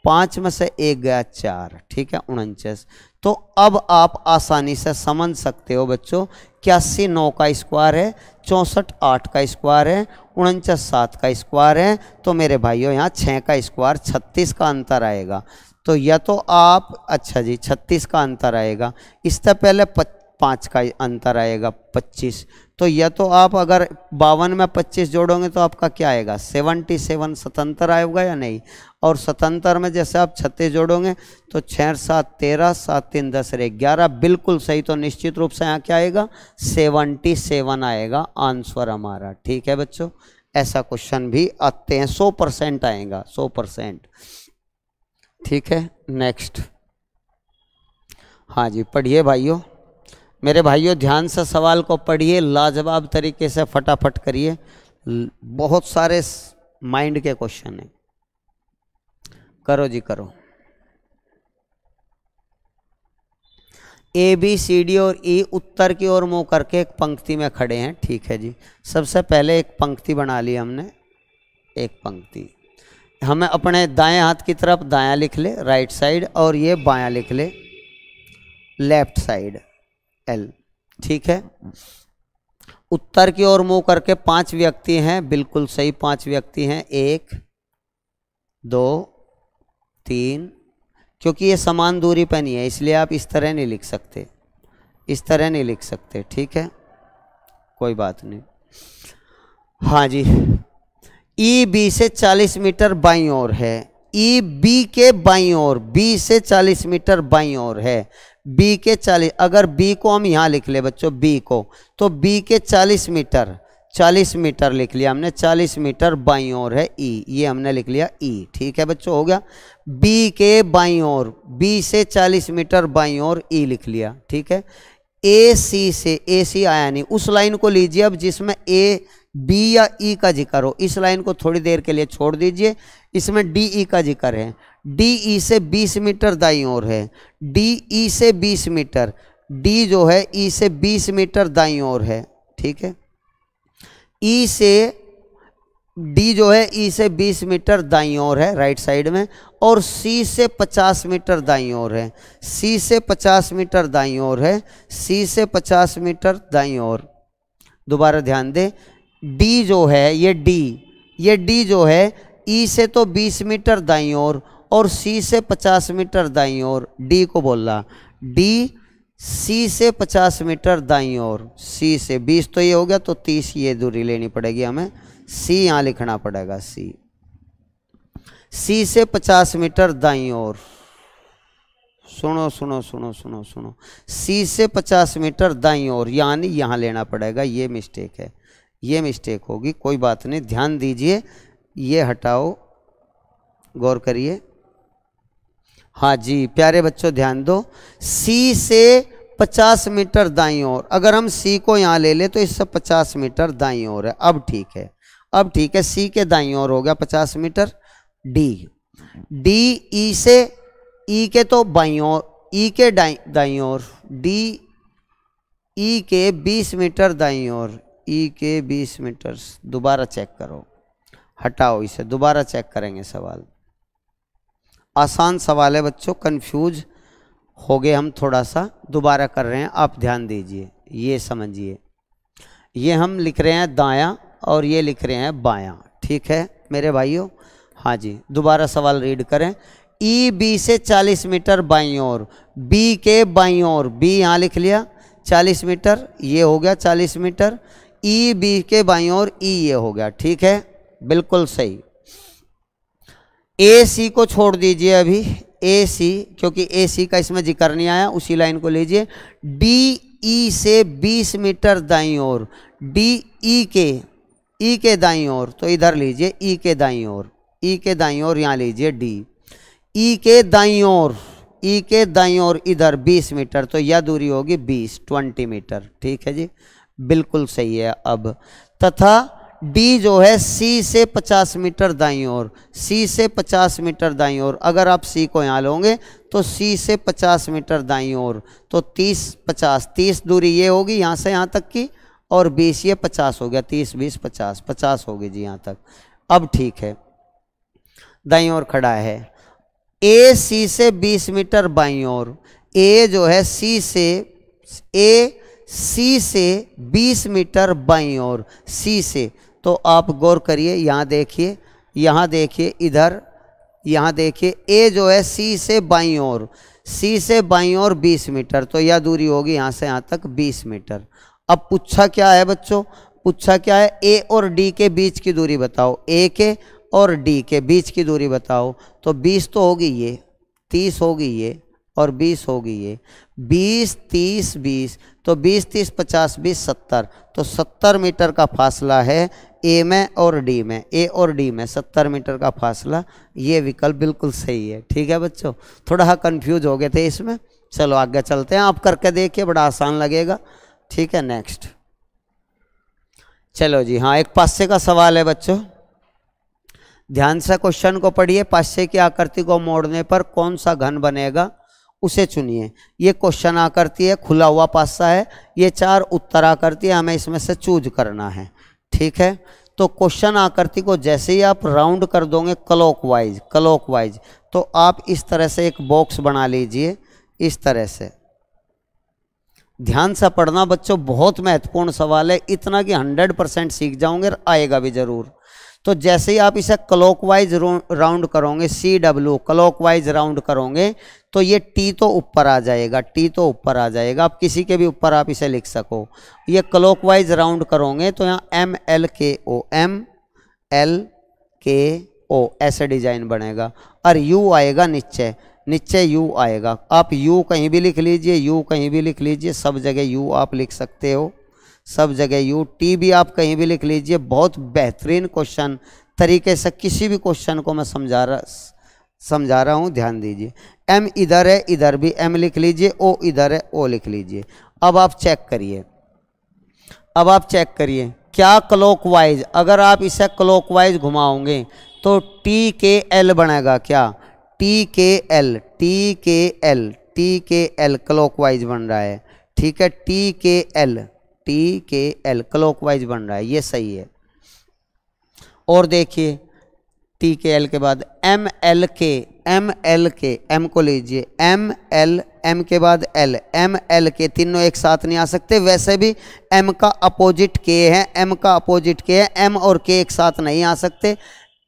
5 में से 1 गया 4, ठीक है 49। तो अब आप आसानी से समझ सकते हो बच्चों, 81 9 का स्क्वायर है, 64 8 का स्क्वायर है, 49 7 का स्क्वायर है। तो मेरे भाइयों यहाँ 6 का स्क्वायर 36 का अंतर आएगा। तो या तो आप, अच्छा जी 36 का अंतर आएगा, इससे पहले 5 का अंतर आएगा 25। तो या तो आप अगर 52 में 25 जोड़ोगे तो आपका क्या आएगा 77, 77 आएगा या नहीं। और 77 में जैसे आप 36 जोड़ोगे तो 6 7 13, 7 3 10 11, बिल्कुल सही। तो निश्चित रूप से यहाँ क्या आएगा 77 आएगा आंसर हमारा। ठीक है बच्चों, ऐसा क्वेश्चन भी आते हैं, 100% आएगा, 100%। ठीक है, नेक्स्ट। हाँ जी पढ़िए भाइयों, मेरे भाइयों ध्यान से सवाल को पढ़िए, लाजवाब तरीके से फटाफट करिए, बहुत सारे माइंड के क्वेश्चन हैं। करो जी करो। ABCD और E उत्तर की ओर मुंह करके एक पंक्ति में खड़े हैं। ठीक है जी, सबसे पहले एक पंक्ति बना ली हमने, एक पंक्ति। हमें अपने दाएं हाथ की तरफ दायां लिख ले राइट साइड, और ये बायां लिख ले लेफ्ट साइड L। ठीक है, उत्तर की ओर मुंह करके 5 व्यक्ति हैं, बिल्कुल सही 5 व्यक्ति हैं, 1 2 3। क्योंकि ये समान दूरी पर नहीं है इसलिए आप इस तरह नहीं लिख सकते, इस तरह नहीं लिख सकते। ठीक है, कोई बात नहीं। हाँ जी, EB से 40 मीटर बाईं ओर है, EB के बाईं ओर, B से 40 मीटर बाईं ओर है, B के 40, अगर B को हम यहाँ लिख ले बच्चों, B को, तो B के 40 मीटर, 40 मीटर लिख लिया हमने, 40 मीटर बाईं ओर है E, ये हमने लिख लिया E। ठीक है बच्चों, हो गया। B के बाईं ओर, B से 40 मीटर बाईं ओर E लिख लिया। ठीक है, AC से, AC आया नहीं, उस लाइन को लीजिए अब जिसमें A B या E का जिक्र हो, इस लाइन को थोड़ी देर के लिए छोड़ दीजिए, इसमें DE का जिक्र है। DE से 20 मीटर दाईं ओर है, DE से 20 मीटर, D जो है E से 20 मीटर दाईं ओर है। ठीक है, E से D जो है E से 20 मीटर दाईं ओर है राइट साइड में, और C से 50 मीटर दाईं ओर है, C से 50 मीटर दाईं ओर है, C से 50 मीटर दाईं ओर। दोबारा ध्यान दें, D जो है ये D जो है E से तो 20 मीटर दाईं ओर और C से 50 मीटर दाईं ओर, D को बोल रहा, D C से 50 मीटर दाईं ओर, C से 20 तो ये हो गया, तो 30 ये दूरी लेनी पड़ेगी हमें, C यहाँ लिखना पड़ेगा, C से 50 मीटर दाईं ओर, सुनो सुनो सुनो सुनो सुनो, सी से 50 मीटर दाईं ओर, यानी यहाँ लेना पड़ेगा, ये मिस्टेक है, ये मिस्टेक होगी, कोई बात नहीं, ध्यान दीजिए, ये हटाओ, गौर करिए। हाँ जी प्यारे बच्चों ध्यान दो, सी से 50 मीटर दाईं ओर, अगर हम सी को यहाँ ले ले तो इससे 50 मीटर दाईं ओर है। अब ठीक है, अब ठीक है, सी के दाईं ओर हो गया 50 मीटर। डी, डी ई से, ई के तो बाईं ओर, ई के दाईं ओर, डी ई के 20 मीटर दाईं ओर, ई के 20 मीटर। दोबारा चेक करो, हटाओ इसे, दोबारा चेक करेंगे सवाल। आसान सवाल है बच्चों, कंफ्यूज हो गए हम थोड़ा सा, दोबारा कर रहे हैं, आप ध्यान दीजिए, ये समझिए। ये हम लिख रहे हैं दायां और ये लिख रहे हैं बायां, ठीक है मेरे भाइयों। हाँ जी दोबारा सवाल रीड करें। ई बी से 40 मीटर बाईं ओर, बी के बाईं ओर, बी यहाँ लिख लिया 40 मीटर, ये हो गया 40 मीटर। ई बी के बाईं ओर, ई ये हो गया, ठीक है बिल्कुल सही। ए सी को छोड़ दीजिए अभी, ए सी, क्योंकि ए सी का इसमें जिक्र नहीं आया, उसी लाइन को लीजिए। डी ई से 20 मीटर दाईं ओर, डी ई के दाईं ओर, तो इधर लीजिए ई के दाईं ओर, ई के दाईं ओर यहाँ लीजिए डी, ई के दाईं ओर, ई के दाईं ओर इधर 20 मीटर, तो यह दूरी होगी 20 मीटर, ठीक है जी बिल्कुल सही है। अब तथा डी जो है सी से 50 मीटर दाईं ओर, सी से 50 मीटर दाईं ओर, अगर आप सी को यहाँ लोगे तो सी से 50 मीटर दाईं ओर, तो 30 दूरी ये होगी यहाँ से यहाँ तक की, और 20 ये 50 हो गया, 30 20 50 होगी जी यहाँ तक। अब ठीक है, दाईं ओर खड़ा है। ए सी से 20 मीटर बाईं ओर, ए जो है सी से 20 मीटर बाईं ओर, सी से, तो आप गौर करिए, यहाँ देखिए इधर, यहाँ देखिए, ए जो है सी से बाईं ओर, सी से बाईं ओर 20 मीटर, तो यह दूरी होगी यहाँ से यहाँ तक 20 मीटर। अब पूछा क्या है बच्चों, पूछा क्या है, ए और डी के बीच की दूरी बताओ, ए के और डी के बीच की दूरी बताओ, तो 20 तो होगी ये, 30 होगी ये, और 20 होगी ये, 20 30 20, तो 20 30 50 20 70, तो 70 मीटर का फासला है ए में और डी में, ए और डी में 70 मीटर का फासला, ये विकल्प बिल्कुल सही है। ठीक है बच्चों, थोड़ा कंफ्यूज हो गए थे इसमें, चलो आगे चलते हैं, आप करके देखिए बड़ा आसान लगेगा। ठीक है नेक्स्ट, चलो जी हाँ, एक पासे का सवाल है बच्चों, ध्यान से क्वेश्चन को पढ़िए। पासे की आकृति को मोड़ने पर कौन सा घन बनेगा, उसे चुनिए। ये क्वेश्चन आकृति है, खुला हुआ पासा है, ये 4 उत्तर आकृति है, हमें इसमें से चूज करना है। ठीक है, तो क्वेश्चन आकृति को जैसे ही आप राउंड कर दोगे क्लॉकवाइज, तो आप इस तरह से एक बॉक्स बना लीजिए, इस तरह से। ध्यान से पढ़ना बच्चों, बहुत महत्वपूर्ण सवाल है, इतना कि 100% सीख जाओगे, आएगा भी जरूर। तो जैसे ही आप इसे क्लॉकवाइज राउंड करोगे, CW क्लॉकवाइज राउंड करोगे, तो ये T तो ऊपर आ जाएगा, T तो ऊपर आ जाएगा, आप किसी के भी ऊपर आप इसे लिख सको। ये क्लॉकवाइज राउंड करोगे तो यहाँ MLKO ऐसे डिजाइन बनेगा, और U आएगा नीचे U आएगा। आप U कहीं भी लिख लीजिए, U कहीं भी लिख लीजिए, सब जगह U आप लिख सकते हो, सब जगह U। T भी आप कहीं भी लिख लीजिए। बहुत बेहतरीन क्वेश्चन तरीके से किसी भी क्वेश्चन को मैं समझा रहा हूँ, ध्यान दीजिए। M इधर है, इधर भी M लिख लीजिए, O इधर है, O लिख लीजिए। अब आप चेक करिए, क्या क्लॉकवाइज, अगर आप इसे क्लॉकवाइज घुमाओगे तो TKL बनेगा, क्या TKL क्लॉकवाइज बन रहा है। ठीक है, TKL क्लॉकवाइज बन रहा है, ये सही है। और देखिए TKL के बाद MLK, M को लीजिए, M के बाद L, MLK तीनों एक साथ नहीं आ सकते। वैसे भी M का अपोजिट K है, M और K एक साथ नहीं आ सकते,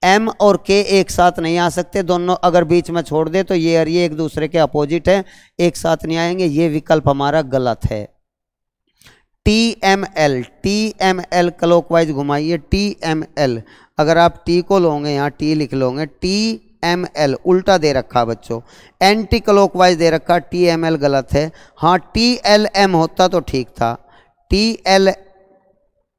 M और K एक साथ नहीं आ सकते, दोनों अगर बीच में छोड़ दे तो ये और ये एक दूसरे के अपोजिट है, एक साथ नहीं आएंगे, ये विकल्प हमारा गलत है। TML क्लॉकवाइज घुमाइए, TML, अगर आप T को लोगे यहाँ T लिख लोगे, TML उल्टा दे रखा बच्चों, एंटी क्लॉकवाइज दे रखा, TML गलत है। हाँ TLM होता तो ठीक था,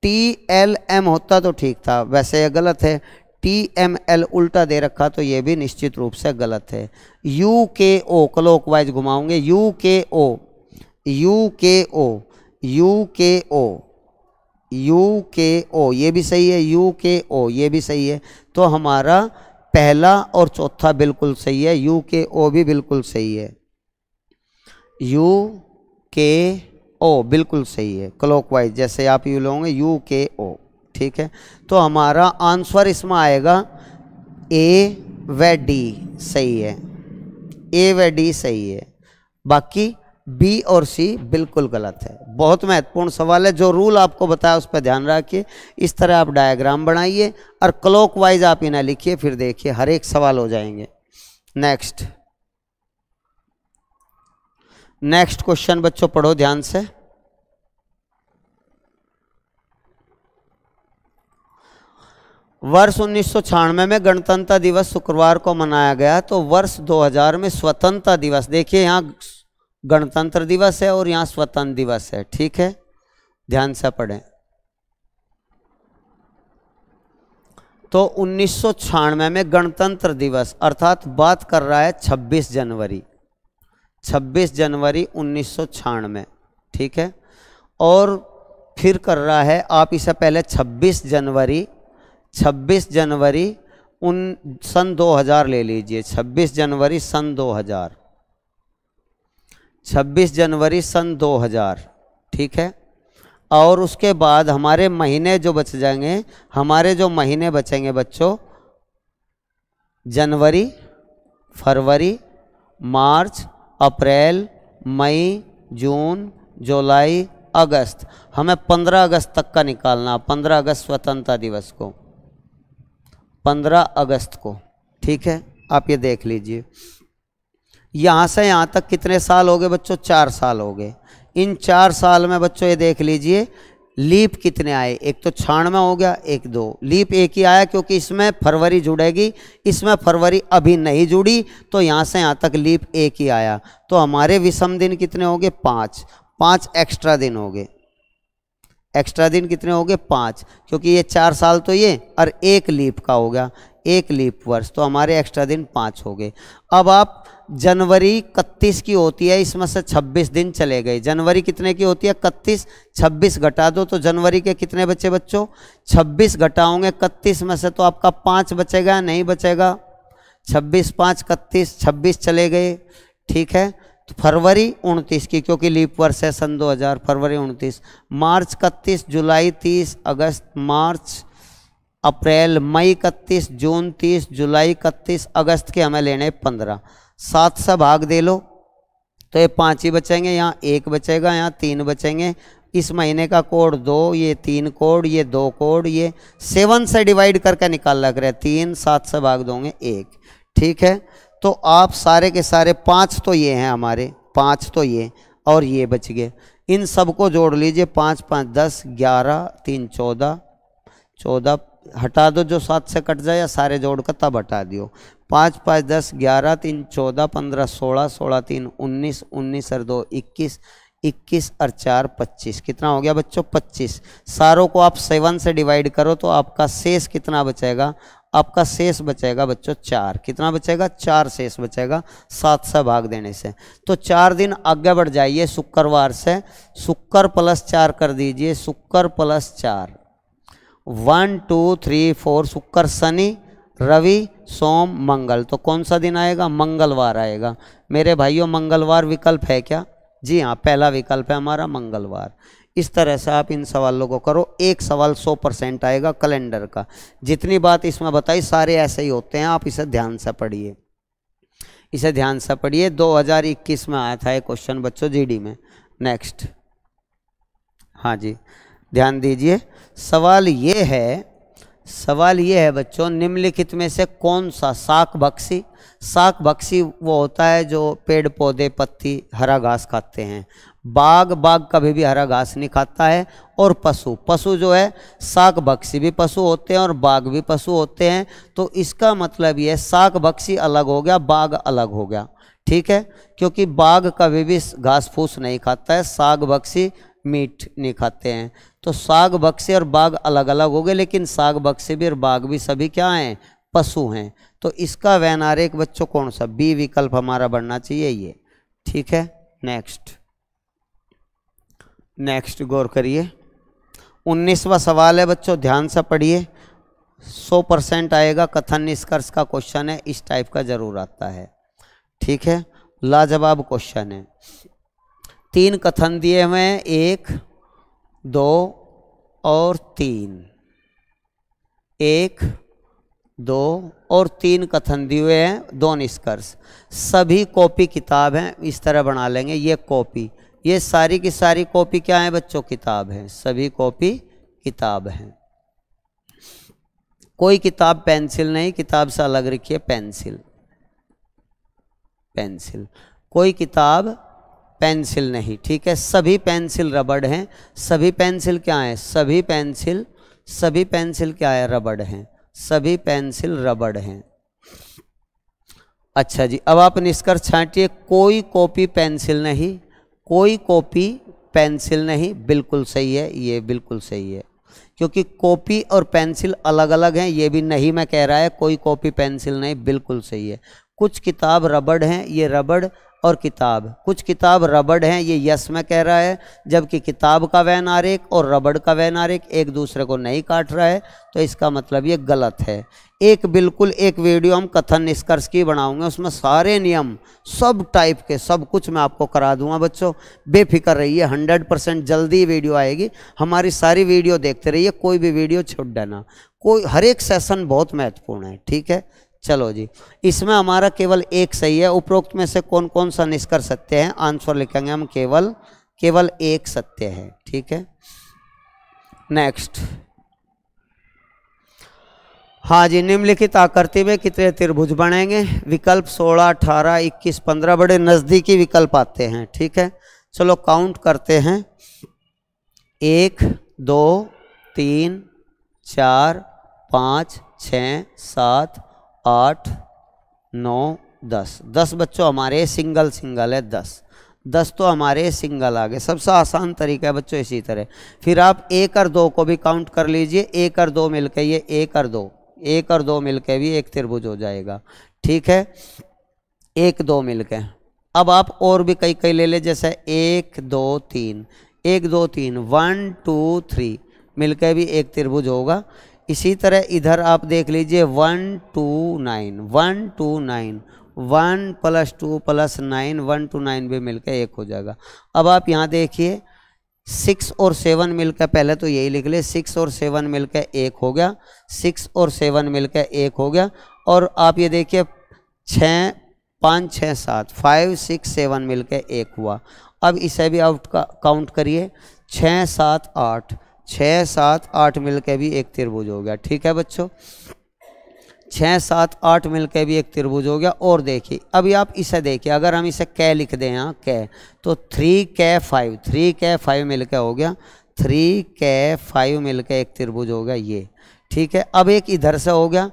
TLM होता तो ठीक था, वैसे ये गलत है। TML उल्टा दे रखा तो ये भी निश्चित रूप से गलत है। UKO क्लॉकवाइज घुमाओगे, UKO ये भी सही है, UKO ये भी सही है। तो हमारा पहला और चौथा बिल्कुल सही है, UKO भी बिल्कुल सही है, UKO बिल्कुल सही है क्लॉकवाइज, जैसे आप यू लोगे UKO, ठीक है। तो हमारा आंसर इसमें आएगा A व D सही है, A व D सही है, बाकी B और C बिल्कुल गलत है। बहुत महत्वपूर्ण सवाल है, जो रूल आपको बताया उस पर ध्यान रखिए। इस तरह आप डायग्राम बनाइए और क्लॉकवाइज आप इन्हें लिखिए, फिर देखिए हर एक सवाल हो जाएंगे। नेक्स्ट क्वेश्चन बच्चों पढ़ो ध्यान से। वर्ष 1996 में गणतंत्र दिवस शुक्रवार को मनाया गया, तो वर्ष 2000 में स्वतंत्रता दिवस, देखिए यहाँ गणतंत्र दिवस है और यहाँ स्वतंत्र दिवस है, ठीक है, ध्यान से पढ़ें। तो 1996 में गणतंत्र दिवस अर्थात बात कर रहा है 26 जनवरी 1996, ठीक है। और फिर कर रहा है, आप इसे पहले 26 जनवरी सन 2000 ले लीजिए, 26 जनवरी सन 2000, ठीक है। और उसके बाद हमारे महीने जो बच जाएंगे, हमारे जो महीने बचेंगे बच्चों, जनवरी, फरवरी, मार्च, अप्रैल, मई, जून, जुलाई, अगस्त, हमें 15 अगस्त तक का निकालना, 15 अगस्त स्वतंत्रता दिवस को, 15 अगस्त को, ठीक है। आप ये देख लीजिए, यहाँ से यहाँ तक कितने साल हो गए बच्चों, 4 साल हो गए। इन 4 साल में बच्चों ये देख लीजिए लीप कितने आए, एक तो 96 हो गया, एक 2 लीप एक ही आया, क्योंकि इसमें फरवरी जुड़ेगी, इसमें फरवरी अभी नहीं जुड़ी, तो यहाँ से यहाँ तक लीप एक ही आया। तो हमारे विषम दिन कितने हो गए, 5 एक्स्ट्रा दिन हो गए। एक्स्ट्रा दिन कितने हो गए, 5, क्योंकि ये 4 साल तो ये और एक लीप का हो गया, एक लीप वर्ष, तो हमारे एक्स्ट्रा दिन 5 हो गए। अब आप जनवरी 31 की होती है, इसमें से 26 दिन चले गए। जनवरी कितने की होती है, 31, 26 घटा दो तो जनवरी के कितने बचे बच्चों, 26 घटाओगे 31 में से तो आपका 5 बचेगा, नहीं बचेगा, 26 5 31, 26 चले गए, ठीक है। तो फरवरी 29 की, क्योंकि लीप वर्ष है सन 2000, फरवरी 29, मार्च 31, जुलाई 30, अगस्त, मार्च, अप्रैल, मई 31, जून 30, जुलाई 31, अगस्त के हमें लेने 15, 7 से भाग दे लो तो ये 5 ही बचेंगे, यहाँ 1 बचेगा, यहाँ 3 बचेंगे। इस महीने का कोड 2, ये 3 कोड, ये 2 कोड, ये 7 से डिवाइड करके निकाल लग रहा है 3, 7 से भाग दोगे 1, ठीक है। तो आप सारे के सारे 5 तो ये हैं हमारे, 5 तो ये और ये बच गए, इन सबको जोड़ लीजिए, 5 5 10, 11 3 14, 14 हटा दो जो 7 से कट जाए, या सारे जोड़ कर तब हटा दियो। 5 5 10, 11 3 14, 15 16, 16 3 19, 19 और 2 21, 21 और 4 25, कितना हो गया बच्चों, 25। सारों को आप 7 से डिवाइड करो तो आपका शेष कितना बचेगा, आपका शेष बचेगा बच्चों 4, कितना बचेगा, 4 शेष बचेगा 7 से भाग देने से। तो 4 दिन आगे बढ़ जाइए, शुक्रवार से शुक्र प्लस 4 कर दीजिए, शुक्र प्लस 4, 1 2 3 4, शुक्र, शनि, रवि, सोम, मंगल, तो कौन सा दिन आएगा, मंगलवार आएगा। मेरे भाइयों मंगलवार विकल्प है क्या, जी हाँ, पहला विकल्प है हमारा मंगलवार। इस तरह से आप इन सवालों को करो, एक सवाल 100% आएगा कैलेंडर का। जितनी बात इसमें बताई सारे ऐसे ही होते हैं, आप इसे ध्यान से पढ़िए, इसे ध्यान से पढ़िए। 2021 में आया था ये क्वेश्चन बच्चों जीडी में। नेक्स्ट, हाँ जी ध्यान दीजिए, सवाल ये है बच्चों, निम्नलिखित में से कौन सा शाक भक्षी, शाक भक्षी वो होता है जो पेड़ पौधे पत्ती हरा घास खाते हैं, बाघ, बाघ कभी भी हरा घास नहीं खाता है। और पशु, पशु जो है शाक भक्षी भी पशु होते हैं और बाघ भी पशु होते हैं। तो इसका मतलब ये शाक भक्षी अलग हो गया, बाघ अलग हो गया, ठीक है। क्योंकि बाघ कभी भी घास फूस नहीं खाता है, शाक भक्षी मीट नहीं खाते हैं। तो शाक भक्षी और बाघ अलग अलग हो गए, लेकिन शाक भक्षी भी और बाघ भी सभी क्या हैं, पशु हैं। तो इसका वैनारिक बच्चों कौन सा, बी विकल्प हमारा बनना चाहिए ये, ठीक है। नेक्स्ट गौर करिए। 19वां सवाल है बच्चों, ध्यान से पढ़िए। 100% आएगा, कथन निष्कर्ष का क्वेश्चन है, इस टाइप का जरूर आता है, ठीक है। लाजवाब क्वेश्चन है। 3 कथन दिए हुए हैं, 1, 2 और 3। 1, 2 और 3 कथन दिए हुए हैं, 2 निष्कर्ष। सभी कॉपी किताब हैं, इस तरह बना लेंगे। ये कॉपी, ये सारी की सारी कॉपी क्या है बच्चों, किताब है। सभी कॉपी किताब हैं। कोई किताब पेंसिल नहीं, किताब से अलग रखिए, पेंसिल, पेंसिल। कोई किताब पेंसिल नहीं, ठीक है। सभी पेंसिल रबड़ हैं। सभी पेंसिल क्या है, सभी पेंसिल क्या है, रबड़ हैं। सभी पेंसिल रबड़ हैं। अच्छा जी, अब आप निष्कर्ष छांटिए। कोई कॉपी पेंसिल नहीं, कोई कॉपी पेंसिल नहीं, बिल्कुल सही है, ये बिल्कुल सही है। क्योंकि कॉपी और पेंसिल अलग अलग हैं, ये भी नहीं मैं कह रहा है, कोई कॉपी पेंसिल नहीं, बिल्कुल सही है। कुछ किताब रबड़ हैं, ये रबड़ और किताब, कुछ किताब रबड़ हैं, ये यस में कह रहा है। जबकि किताब का वैन आरेख और रबड़ का वैन आरेख एक दूसरे को नहीं काट रहा है, तो इसका मतलब ये गलत है। बिल्कुल एक वीडियो हम कथन निष्कर्ष की बनाऊंगे, उसमें सारे नियम सब टाइप के सब कुछ मैं आपको करा दूंगा बच्चों, बेफिक्र रहिए। 100% जल्दी वीडियो आएगी। हमारी सारी वीडियो देखते रहिए, कोई भी वीडियो छूट देना, कोई हर एक सेशन बहुत महत्वपूर्ण है, ठीक है। चलो जी, इसमें हमारा केवल एक सही है। उपरोक्त में से कौन कौन सा निष्कर्ष सत्य है, आंसर लिखेंगे हम, केवल एक सत्य है, ठीक है। नेक्स्ट, हाँ जी, निम्नलिखित आकृति में कितने त्रिभुज बनेंगे। विकल्प 16, 18, 21, 15 बड़े नजदीकी विकल्प आते हैं, ठीक है। चलो काउंट करते हैं। 1, 2, 3, 4, 5, 6, 7, 8, 9, 10। 10 बच्चों हमारे सिंगल है, 10 तो हमारे सिंगल आ गए। सबसे आसान तरीका है बच्चों इसी तरह। फिर आप 1 और 2 को भी काउंट कर लीजिए। 1 और 2 मिलकर ये 1 और 2 मिलकर भी एक त्रिभुज हो जाएगा, ठीक है। 1, 2 मिलकर। अब आप और भी कई ले ले, जैसे 1, 2, 3, 1, 2, 3, 1, 2, 3 मिलकर भी एक त्रिभुज होगा। इसी तरह इधर आप देख लीजिए 1, 2, 9, 1, 2, 9, 1 + 2 + 9, 1, 2, 9 भी मिलकर एक हो जाएगा। अब आप यहाँ देखिए 6 और 7 मिलकर, पहले तो यही लिख ले, 6 और 7 मिलकर एक हो गया, 6 और 7 मिलकर एक हो गया। और आप ये देखिए 6, 5, 6, 7, 5, 6, 7 मिलकर एक हुआ। अब इसे भी आउट का काउंट करिए, 6, 7, 8, 6, 7, 8 मिलकर भी एक त्रिभुज हो गया, ठीक है बच्चों। 6, 7, 8 मिलकर भी एक त्रिभुज हो गया। और देखिए अभी आप इसे देखिए, अगर हम इसे कै लिख दें यहाँ कै, तो 3K 5, 3K 5 मिलकर हो गया, 3K 5 मिलकर एक त्रिभुज हो गया ये, ठीक है। अब एक इधर से हो गया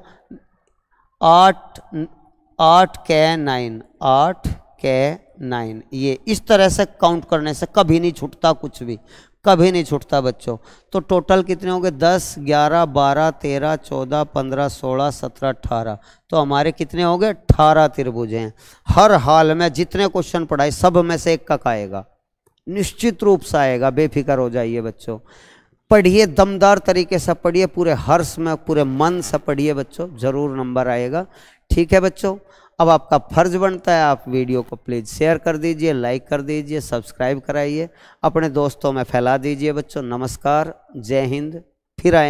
8K 9, 8K 9, ये इस तरह से काउंट करने से कभी नहीं छूटता, कुछ भी कभी नहीं छूटता बच्चों। तो टोटल कितने होंगे, 10, 11, 12, 13, 14, 15, 16, 17, 18। तो हमारे कितने हो गए, 18 त्रिभुज हैं। हर हाल में जितने क्वेश्चन पढ़ाए सब में से एक का आएगा, निश्चित रूप से आएगा, बेफिक्र हो जाइए बच्चों। पढ़िए, दमदार तरीके से पढ़िए, पूरे हर्ष में पूरे मन से पढ़िए बच्चों, जरूर नंबर आएगा, ठीक है बच्चों। अब आपका फर्ज बनता है, आप वीडियो को प्लीज़ शेयर कर दीजिए, लाइक कर दीजिए, सब्सक्राइब कराइए, अपने दोस्तों में फैला दीजिए बच्चों। नमस्कार, जय हिंद, फिर आएंगे।